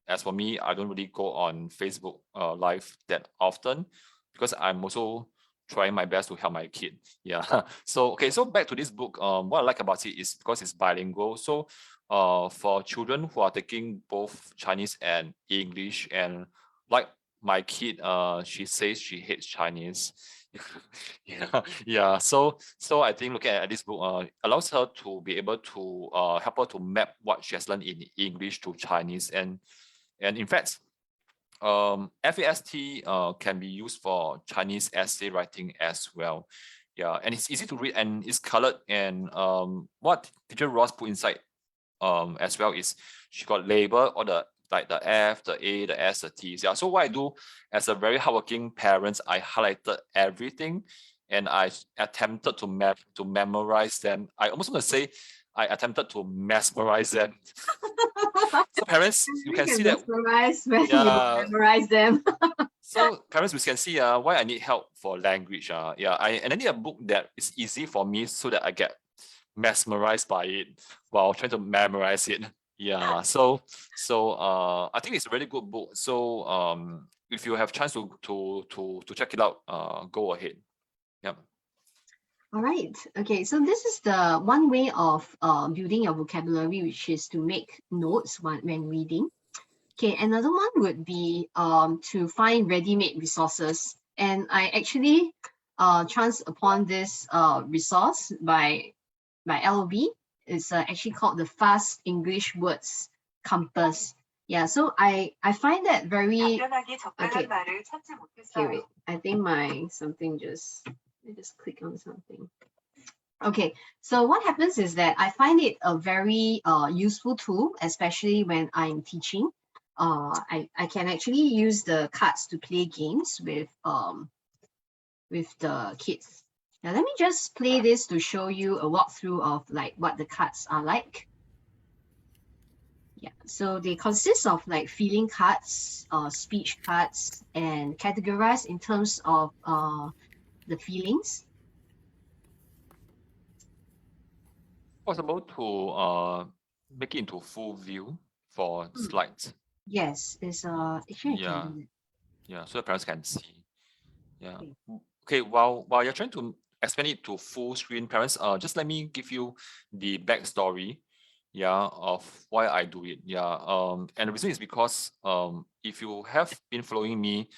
Speaker 1: as for me, I don't really go on Facebook live that often because I'm also trying my best to help my kid. Yeah. So back to this book. What I like about it is because it's bilingual. So for children who are taking both Chinese and English, and like my kid, she says she hates Chinese. Yeah. So I think looking at this book allows her to be able to help her to map what she has learned in English to Chinese, and in fact, F.A.S.T can be used for Chinese essay writing as well. Yeah, and it's easy to read and it's colored. And what Teacher Ros put inside as well is she got label all the like the F, the A, the S, the T's. Yeah. So what I do as a very hardworking parent, I highlighted everything and I attempted to memorize them. I almost want to say I attempted to mesmerize them. So parents, you can see that.
Speaker 2: Mesmerize when
Speaker 1: Yeah.
Speaker 2: you memorize them.
Speaker 1: So parents, we can see why I need help for language. Yeah, and I need a book that is easy for me so that I get mesmerized by it while trying to memorize it. Yeah, so I think it's a really good book. So if you have chance to check it out, go ahead. Yeah.
Speaker 2: All right. Okay. So this is the one way of building your vocabulary, which is to make notes when reading. Okay. Another one would be to find ready-made resources. And I actually chanced upon this resource by LOB. It's actually called the Fast English Words Compass. Yeah. So I find that very okay. Okay. Wait. I think my something just. I just click on something. Okay, so what happens is that I find it a very useful tool, especially when I'm teaching. I can actually use the cards to play games with the kids. Now let me just play this to show you a walkthrough of like what the cards are like. Yeah, so they consist of like feeling cards, speech cards, and categorized in terms of the feelings.
Speaker 1: Possible to make it into full view for slides.
Speaker 2: Yes, it's actually I can do that.
Speaker 1: Yeah, so the parents can see. Yeah.
Speaker 2: Okay.
Speaker 1: Okay, while you're trying to expand it to full screen, parents, just let me give you the backstory, yeah, of why I do it. Yeah. And the reason is because if you have been following me,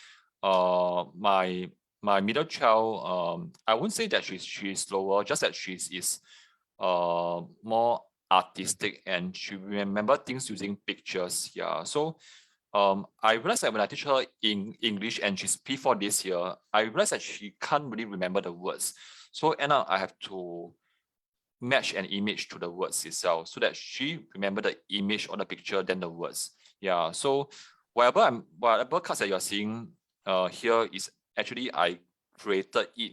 Speaker 1: my middle child, I won't say that she's slower, just that she is more artistic and she remember things using pictures. Yeah. So I realized that when I teach her in English and she's P4 this year, I realized that she can't really remember the words. So end up I have to match an image to the words itself so that she remember the image or the picture than the words. Yeah. So whatever cards that you're seeing here is actually I created it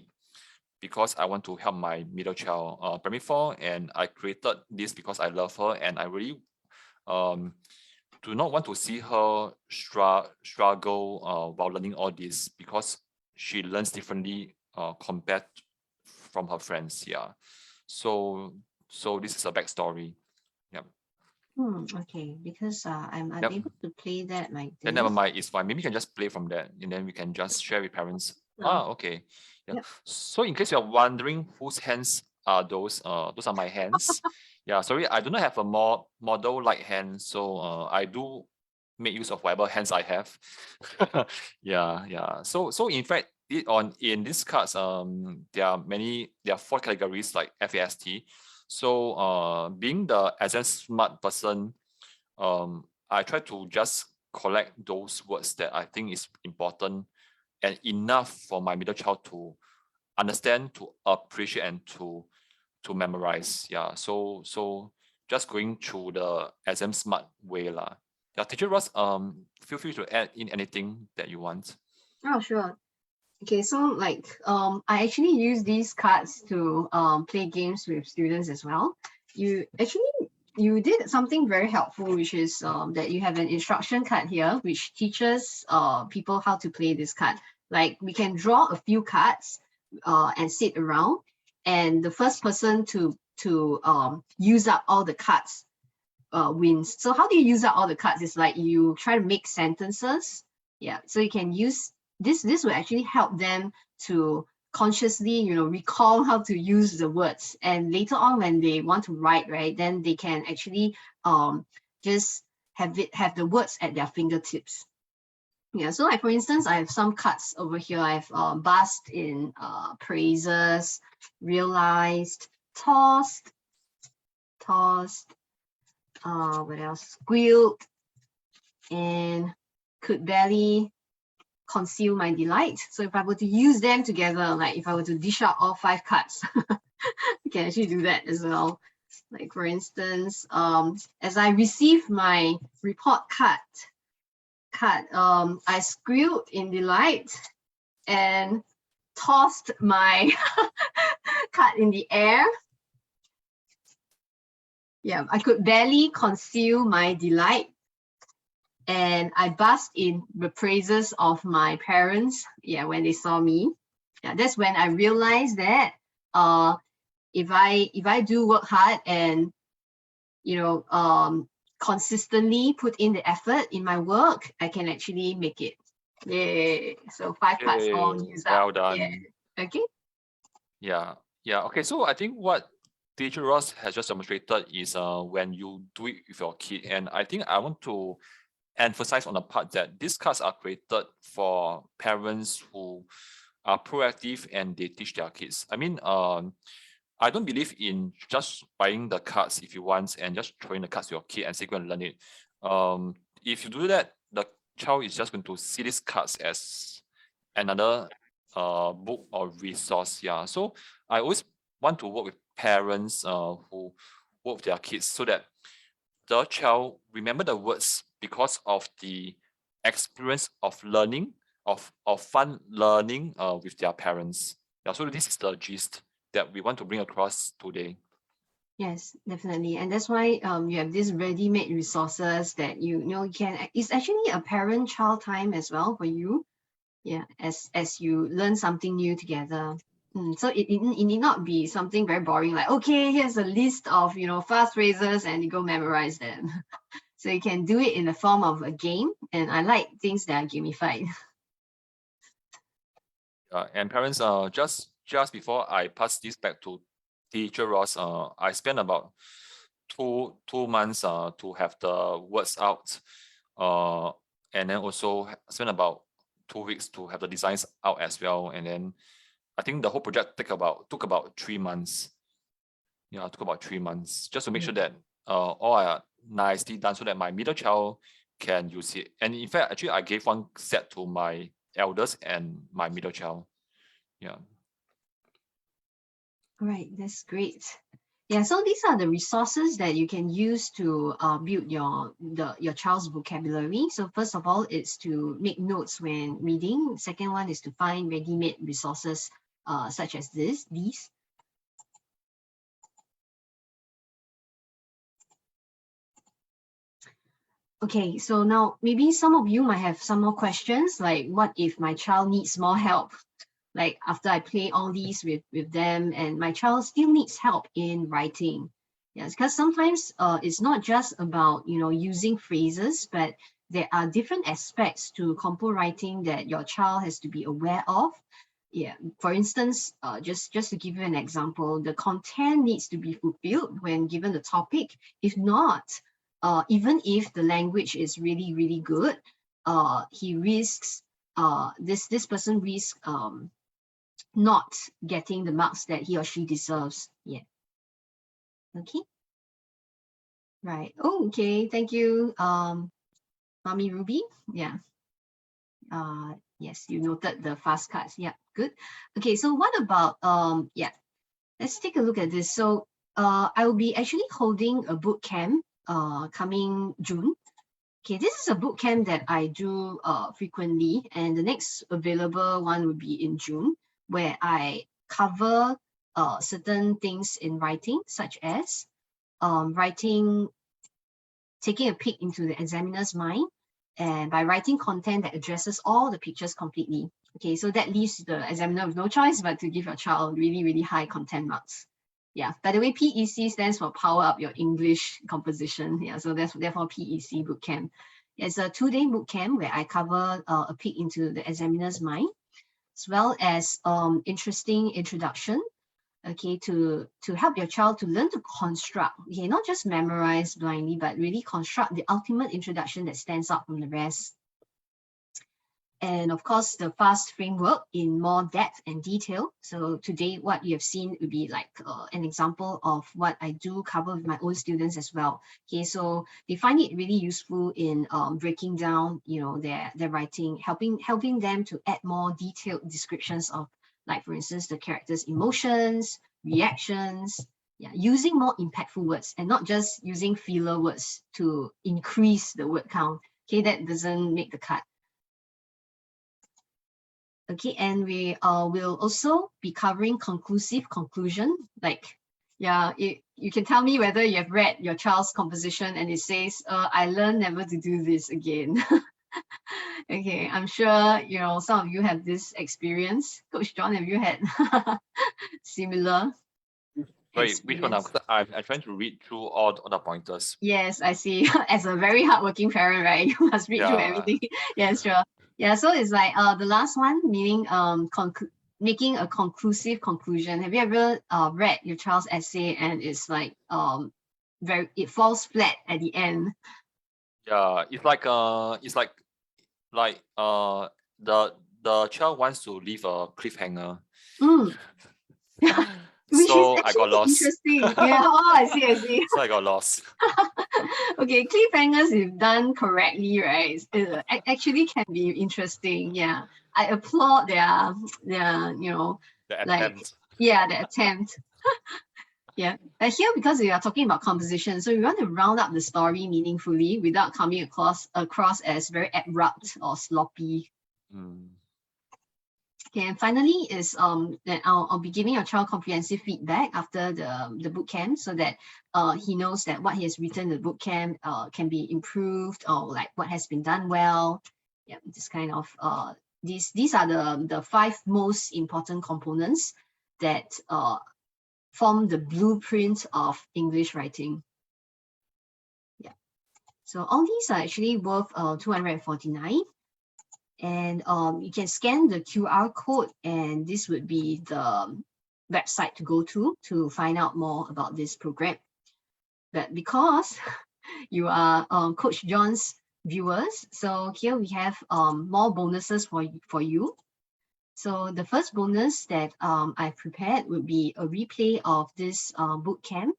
Speaker 1: because I want to help my middle child, primary 4, and I created this because I love her and I really do not want to see her struggle while learning all this because she learns differently compared from her friends. Yeah. So this is a backstory. Yeah.
Speaker 2: Okay, because I'm
Speaker 1: Yep.
Speaker 2: unable to play that like
Speaker 1: Then never
Speaker 2: this.
Speaker 1: mind, it's fine. Maybe you can just play from that and then we can just share with parents.
Speaker 2: Oh,
Speaker 1: Okay. Yeah.
Speaker 2: yep.
Speaker 1: So in case you're wondering whose hands are those are my hands. Yeah, sorry, I do not have a more model-like hand, so I do make use of whatever hands I have. Yeah, yeah. So in fact, in these cards, there are 4 categories like F.A.S.T. So being the exam smart person, I try to just collect those words that I think is important and enough for my middle child to understand, to appreciate, and to memorize. Yeah. So just going through the exam smart way lah. Yeah, Teacher Ross, feel free to add in anything that you want.
Speaker 2: Oh, sure. Okay, so like I actually use these cards to play games with students as well. You did something very helpful, which is that you have an instruction card here, which teaches people how to play this card. Like we can draw a few cards and sit around, and the first person to use up all the cards wins. So how do you use up all the cards? It's like you try to make sentences. Yeah, so you can use this. This will actually help them to consciously, recall how to use the words. And later on, when they want to write, right, then they can actually just have the words at their fingertips. Yeah, so like for instance, I have some cards over here. I have basked in praises, realized, tossed, what else? Squealed, and could barely conceal my delight. So if I were to use them together, like if I were to dish out all 5 cards, you can actually do that as well. Like for instance, as I received my report card, I squealed in delight and tossed my card in the air. Yeah, I could barely conceal my delight, and I basked in the praises of my parents. Yeah, when they saw me. Yeah, that's when I realized that if I do work hard and consistently put in the effort in my work, I can actually make it. Yay! So 5 cards all
Speaker 1: Yay,
Speaker 2: used up.
Speaker 1: well
Speaker 2: Yeah.
Speaker 1: done.
Speaker 2: Okay.
Speaker 1: Yeah, yeah. Okay, so I think what Teacher Ross has just demonstrated is when you do it with your kid, and I think I want to emphasize on the part that these cards are created for parents who are proactive and they teach their kids. I mean, I don't believe in just buying the cards if you want and just throwing the cards to your kid and say go and learn it. If you do that, the child is just going to see these cards as another book or resource. Yeah. So I always want to work with parents who work with their kids so that the child remember the words because of the experience of learning, of fun learning with their parents. Yeah, so this is the gist that we want to bring across today.
Speaker 2: Yes, definitely. And that's why you have these ready-made resources that you can, it's actually a parent-child time as well for you. Yeah, as you learn something new together. So it need not be something very boring, like, okay, here's a list of, fast phrases and you go memorize them. So you can do it in the form of a game. And I like things that are gamified.
Speaker 1: And parents, just before I pass this back to Teacher Ross, I spent about two months to have the words out, and then also spent about 2 weeks to have the designs out as well. And then I think the whole project took about 3 months. Yeah, it took about 3 months just to make sure that all are nicely done so that my middle child can use it. And in fact, actually, I gave one set to my eldest and my middle child. Yeah.
Speaker 2: All right, that's great. Yeah, so these are the resources that you can use to build your child's vocabulary. So first of all, it's to make notes when reading. Second one is to find ready-made resources such as these. Okay, so now maybe some of you might have some more questions, like what if my child needs more help? Like after I play all these with them and my child still needs help in writing. Yes, because sometimes it's not just about, using phrases, but there are different aspects to compo writing that your child has to be aware of. Yeah, for instance, just to give you an example, the content needs to be fulfilled when given the topic. If not, even if the language is really, really good, he risks, this person risks not getting the marks that he or she deserves. Yeah. Okay. Right. Oh, okay. Thank you, Mommy Ruby. Yeah. Yes, you noted the fast cards. Yeah, good. Okay, so what about yeah, let's take a look at this. So I will be actually holding a boot camp coming June. Okay, this is a boot camp that I do frequently, and the next available one will be in June, where I cover certain things in writing, such as writing, taking a peek into the examiner's mind, and by writing content that addresses all the pictures completely. Okay, so that leaves the examiner with no choice but to give your child really, really high content marks. Yeah, by the way, PEC stands for Power Up Your English Composition. Yeah, so that's therefore PEC Bootcamp. It's a 2-day bootcamp where I cover a peek into the examiner's mind, as well as interesting introduction, okay, to help your child to learn to construct, okay, not just memorize blindly, but really construct the ultimate introduction that stands out from the rest. And of course, the FAST framework in more depth and detail. So today, what you have seen would be like an example of what I do cover with my own students as well. Okay, so they find it really useful in breaking down, their writing, helping them to add more detailed descriptions of, like for instance, the character's emotions, reactions. Yeah, using more impactful words and not just using filler words to increase the word count. Okay, that doesn't make the cut. Okay, and we will also be covering conclusive conclusion. Like, yeah, you can tell me whether you have read your child's composition and it says, I learned never to do this again. Okay, I'm sure, some of you have this experience. Coach John, have you had similar
Speaker 1: Sorry, which one?
Speaker 2: experience?
Speaker 1: Because I'm trying to read through all the pointers.
Speaker 2: Yes, I see. As a very hardworking parent, right? You must read through
Speaker 1: Yeah.
Speaker 2: everything. Yeah, sure. Yeah, so it's like the last one, meaning making a conclusive conclusion. Have you ever read your child's essay and it's like it falls flat at the end?
Speaker 1: Yeah, it's like the child wants to leave a cliffhanger.
Speaker 2: Mm. Which is
Speaker 1: So I got
Speaker 2: actually
Speaker 1: lost.
Speaker 2: interesting. Yeah, oh, I see.
Speaker 1: So I got lost.
Speaker 2: Okay, cliffhangers, if done correctly, right, actually can be interesting. Yeah, I applaud their
Speaker 1: The
Speaker 2: like,
Speaker 1: attempt.
Speaker 2: yeah, the attempt. Yeah, but here, because we are talking about composition, so we want to round up the story meaningfully without coming across as very abrupt or sloppy. Okay, and finally is that I'll be giving your child comprehensive feedback after the boot camp, so that he knows that what he has written in the boot camp can be improved, or like what has been done well. Yeah, this kind of these are the 5 most important components that form the blueprint of English writing. Yeah, so all these are actually worth 249. And you can scan the QR code, and this would be the website to go to find out more about this program. But because you are Coach John's viewers, so here we have more bonuses for you. So the first bonus that I've prepared would be a replay of this boot camp,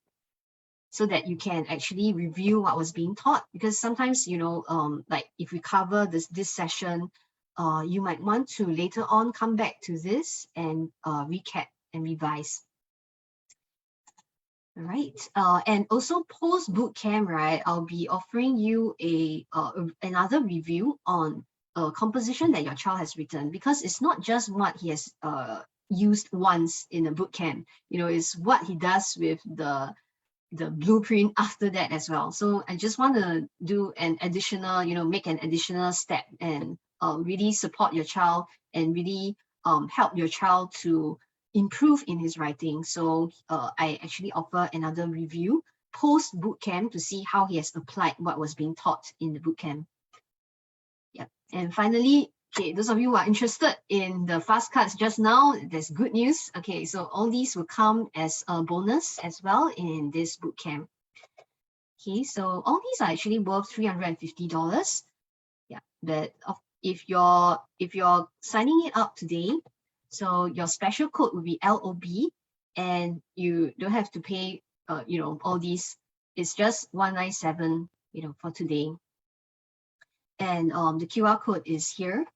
Speaker 2: so that you can actually review what was being taught. Because sometimes, like if we cover this session, you might want to later on come back to this and recap and revise. All right, and also post bootcamp, right? I'll be offering you another review on a composition that your child has written, because it's not just what he has used once in a bootcamp. It's what he does with the blueprint after that as well. So I just want to do an additional, make an additional step and really support your child and really help your child to improve in his writing. So I actually offer another review post bootcamp to see how he has applied what was being taught in the bootcamp. Yeah. And finally, okay, those of you who are interested in the fast cards just now, there's good news. Okay, so all these will come as a bonus as well in this bootcamp. Okay, so all these are actually worth $350. Yeah, but if you're signing it up today, so your special code will be LOB, and you don't have to pay all these. It's just 197 for today. And the QR code is here.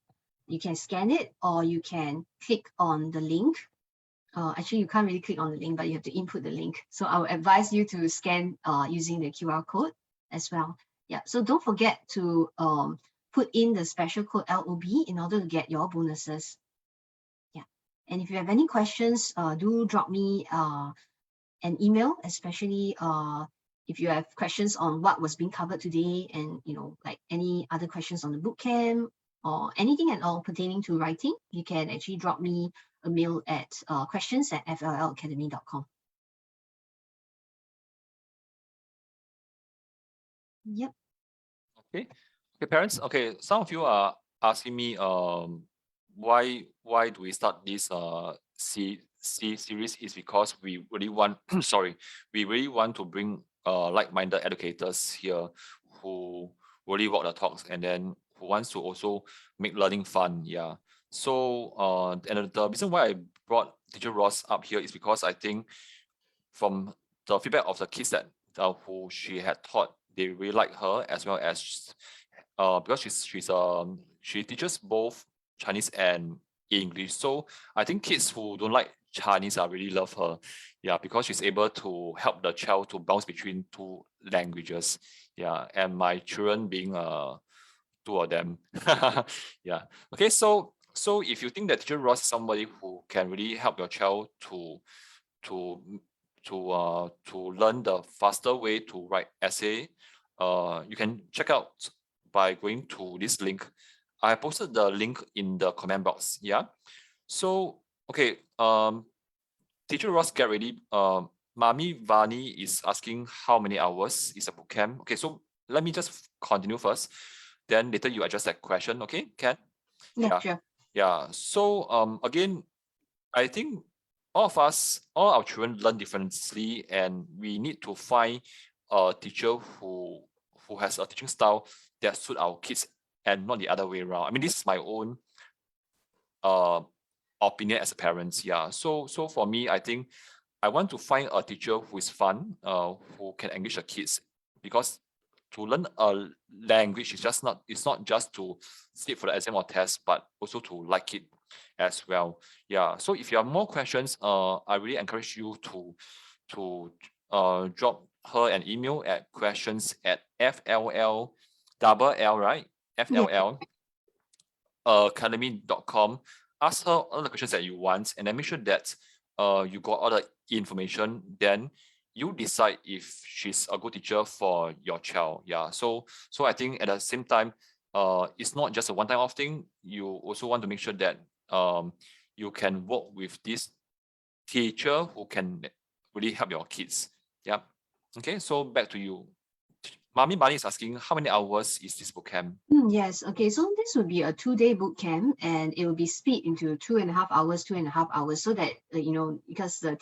Speaker 2: You can scan it, or you can click on the link. Actually, you can't really click on the link, but you have to input the link. So I would advise you to scan using the QR code as well. Yeah, so don't forget to put in the special code LOB in order to get your bonuses. Yeah, and if you have any questions, do drop me an email, especially if you have questions on what was being covered today, and like any other questions on the bootcamp or anything at all pertaining to writing, you can actually drop me a mail at questions@fllacademy.com. Yep.
Speaker 1: Okay, parents. Okay, some of you are asking me why do we start this series is because we really want we really want to bring like-minded educators here who really walk the talks, and then who wants to also make learning fun. Yeah. So and the reason why I brought Teacher Ros up here is because I think from the feedback of the kids that who she had taught, they really like her, as well as because she teaches both Chinese and English. So I think kids who don't like Chinese really love her. Yeah, because she's able to help the child to bounce between two languages. Yeah, and my children being two of them. Yeah. Okay, so if you think that Teacher Ross is somebody who can really help your child to learn the faster way to write essay, you can check out by going to this link. I posted the link in the comment box. Yeah. So okay, Teacher Ross, get ready. Mami Vani is asking how many hours is a bootcamp. Okay, so let me just continue first. Then later you address that question. Okay, Ken?
Speaker 2: Yeah, sure.
Speaker 1: Yeah. So again, I think all our children learn differently, and we need to find a teacher who has a teaching style that suit our kids and not the other way around. I mean, this is my own opinion as a parent. Yeah. So for me, I think I want to find a teacher who is fun, who can engage the kids, because to learn a language is it's not just to sit for the exam or test, but also to like it as well. Yeah. So if you have more questions, I really encourage you to drop her an email at questions@FLL right? FLL academy.com. Ask her all the questions that you want, and then make sure that you got all the information. Then you decide if she's a good teacher for your child. Yeah. So I think at the same time, it's not just a one-time off thing. You also want to make sure that you can work with this teacher who can really help your kids. Yeah. Okay. So back to you. Mami Bani is asking, how many hours is this bootcamp?
Speaker 2: Yes. Okay. So this would be a 2-day boot camp, and it will be split into 2.5 hours, 2.5 hours, so that because the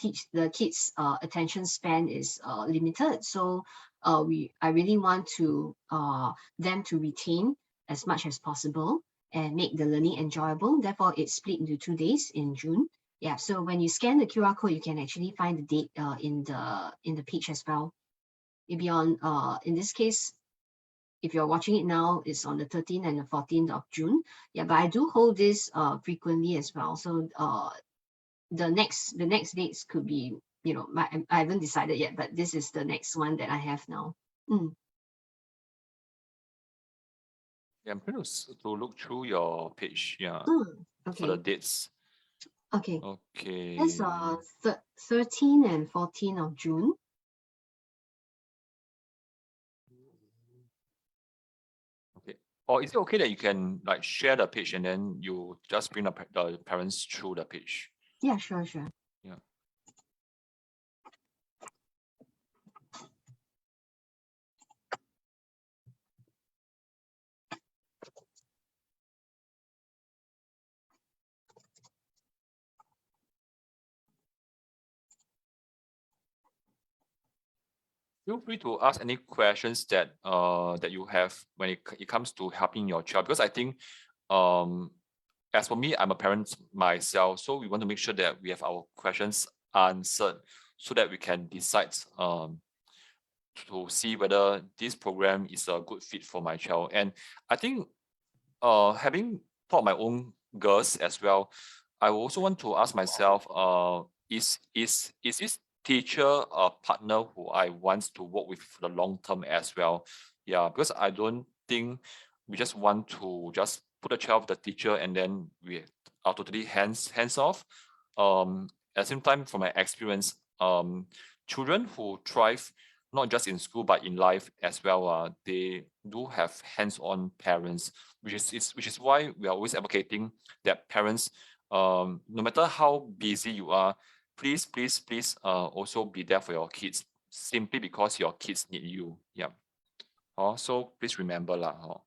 Speaker 2: kids' attention span is limited. So I really want to them to retain as much as possible and make the learning enjoyable. Therefore, it's split into 2 days in June. Yeah. So when you scan the QR code, you can actually find the date in the page as well. It'll be on in this case, if you're watching it now, it's on the 13th and the 14th of June. Yeah, but I do hold this frequently as well. So the next dates could be, I haven't decided yet, but this is the next one that I have now.
Speaker 1: Yeah, I'm trying to look through your page. Yeah.
Speaker 2: Okay.
Speaker 1: For the dates.
Speaker 2: Okay.
Speaker 1: Okay.
Speaker 2: That's 13 and 14 of June.
Speaker 1: Okay. Or is it okay that you can like share the page and then you just bring the parents through the page?
Speaker 2: Yeah, sure.
Speaker 1: Yeah. feel free to ask any questions that that you have when it comes to helping your child, because I think as for me, I'm a parent myself, so we want to make sure that we have our questions answered so that we can decide to see whether this program is a good fit for my child. And I think having taught my own girls as well, I also want to ask myself, is this teacher a partner who I want to work with for the long term as well? Yeah, because I don't think we just want to just put a child with the teacher and then we are totally hands off. At the same time, from my experience, children who thrive not just in school but in life as well, they do have hands-on parents, which is why we are always advocating that parents, no matter how busy you are, please also be there for your kids, simply because your kids need you. Yeah. So please remember lah.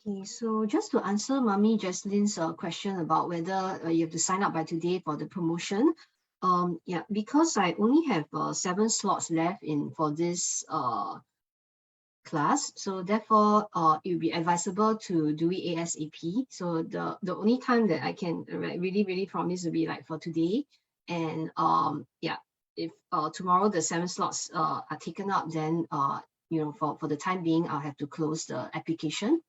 Speaker 2: Okay, so just to answer Mommy Jesslyn's question about whether you have to sign up by today for the promotion, yeah, because I only have 7 slots left in for this class, so therefore it will be advisable to do it ASAP. So the only time that I can really promise will be like for today, and yeah, if tomorrow the 7 slots are taken up, then you know, for the time being I'll have to close the application.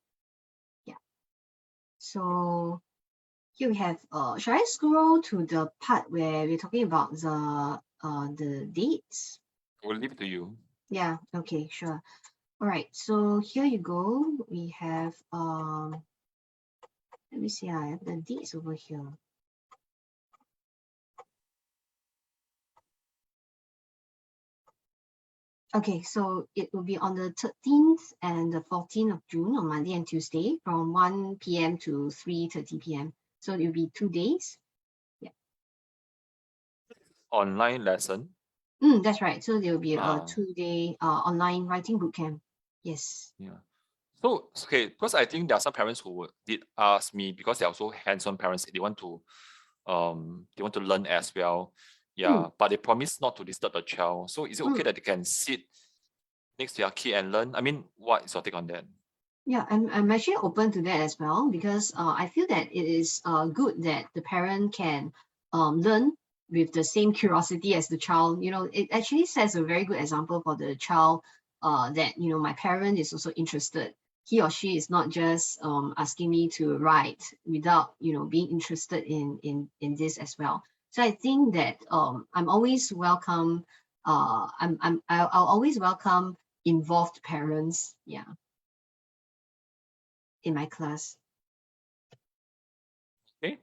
Speaker 2: Yeah, so here we have shall I scroll to the part where we're talking about the dates?
Speaker 1: I will leave it to you.
Speaker 2: Yeah, okay, sure. All right, so here you go. We have let me see, I have the dates over here. Okay, so it will be on the 13th and the 14th of June, on Monday and Tuesday, from 1 p.m. to 3:30 p.m. So it will be 2 days. Yeah.
Speaker 1: Online lesson.
Speaker 2: That's right. So there will be a
Speaker 1: Ah.
Speaker 2: 2-day online writing bootcamp. Yes.
Speaker 1: Yeah. So okay, because I think there are some parents who did ask me, because they're also hands-on parents, they want to learn as well. Yeah, but they promise not to disturb the child. So is it okay that they can sit next to your kid and learn? I mean, what is your take on that?
Speaker 2: Yeah, I'm actually open to that as well, because I feel that it is good that the parent can learn with the same curiosity as the child. You know, it actually sets a very good example for the child, that, you know, my parent is also interested. He or she is not just asking me to write without, you know, being interested in this as well. So I think that I'm always welcome. I'll always welcome involved parents. Yeah, in my class.
Speaker 1: Okay.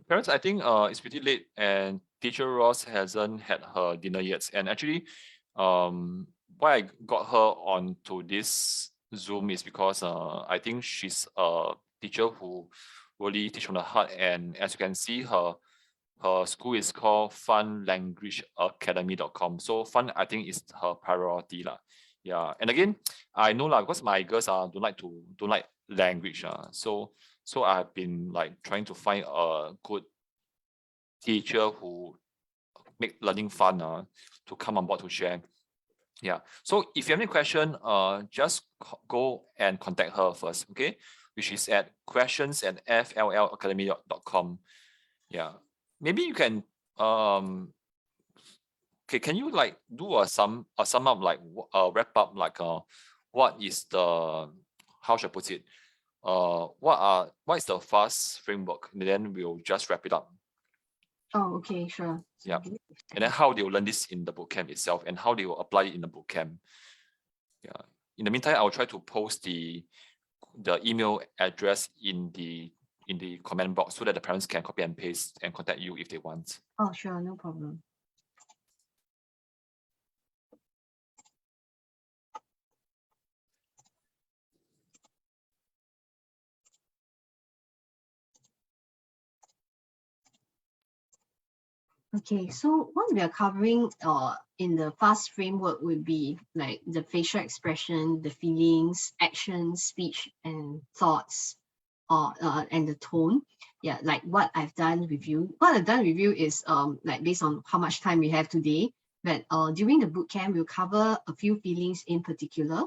Speaker 1: Parents, I think it's pretty late and Teacher Ross hasn't had her dinner yet. And actually, why I got her onto this Zoom is because I think she's a teacher who really teach from the heart. And as you can see, her school is called funlanguageacademy.com. So fun, I think, is her priority lah. Yeah, and again, I know lah, because my girls don't like language. So I've been like trying to find a good teacher who make learning fun to come on board to share. Yeah. So if you have any question, just go and contact her first, okay? Which is at questions@fllacademy.com. Yeah. Maybe you can okay, can you like do a sum up, like wrap up, like what is the, how should I put it? What is the FAST framework? And then we'll just wrap it up.
Speaker 2: Oh, okay, sure. So
Speaker 1: Yeah. And then how they will learn this in the bootcamp itself and how they will apply it in the bootcamp. Yeah. In the meantime, I will try to post the email address in the comment box so that the parents can copy and paste and contact you if they want.
Speaker 2: Oh, sure, no problem. Okay, so what we are covering in the FAST framework would be like the facial expression, the feelings, actions, speech, and thoughts, and the tone. Yeah, like what I've done with you. What I've done with you is like based on how much time we have today. But during the bootcamp, we'll cover a few feelings in particular,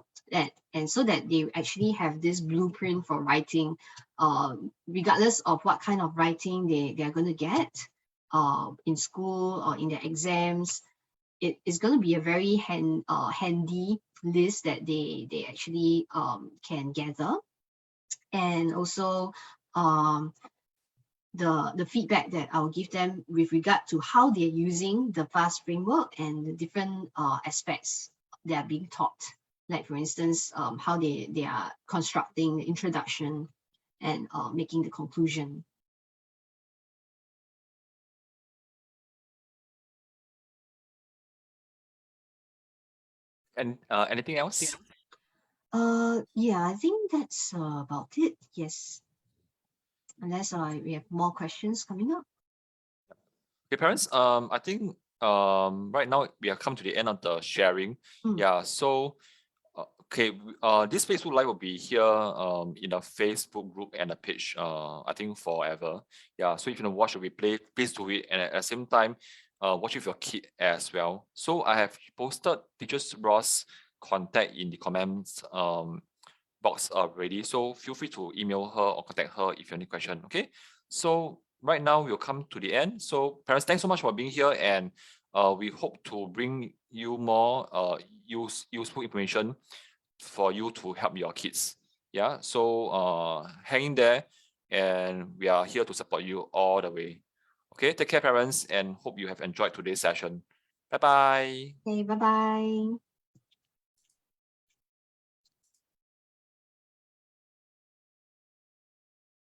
Speaker 2: and so that they actually have this blueprint for writing, regardless of what kind of writing they're going to get in school or in their exams. It is going to be a very handy list that they actually can gather. And also the feedback that I'll give them with regard to how they're using the FAST framework and the different aspects that are being taught. Like for instance, how they are constructing the introduction and making the conclusion.
Speaker 1: And anything else?
Speaker 2: Yeah, I think that's about it. Yes, unless we have more questions coming up.
Speaker 1: Okay, parents. I think right now we have come to the end of the sharing.
Speaker 2: Mm.
Speaker 1: Yeah. So okay, this Facebook Live will be here in the Facebook group and the page. I think forever. Yeah. So if you want to watch the replay, please do it, and at the same time, watch with your kid as well. So I have posted Teacher Ros contact in the comments box already. So feel free to email her or contact her if you have any question. Okay. So right now we'll come to the end. So parents, thanks so much for being here, and we hope to bring you more useful information for you to help your kids. Yeah. So hang in there, and we are here to support you all the way. Okay. Take care, parents, and hope you have enjoyed today's session. Bye bye.
Speaker 2: Okay, bye bye.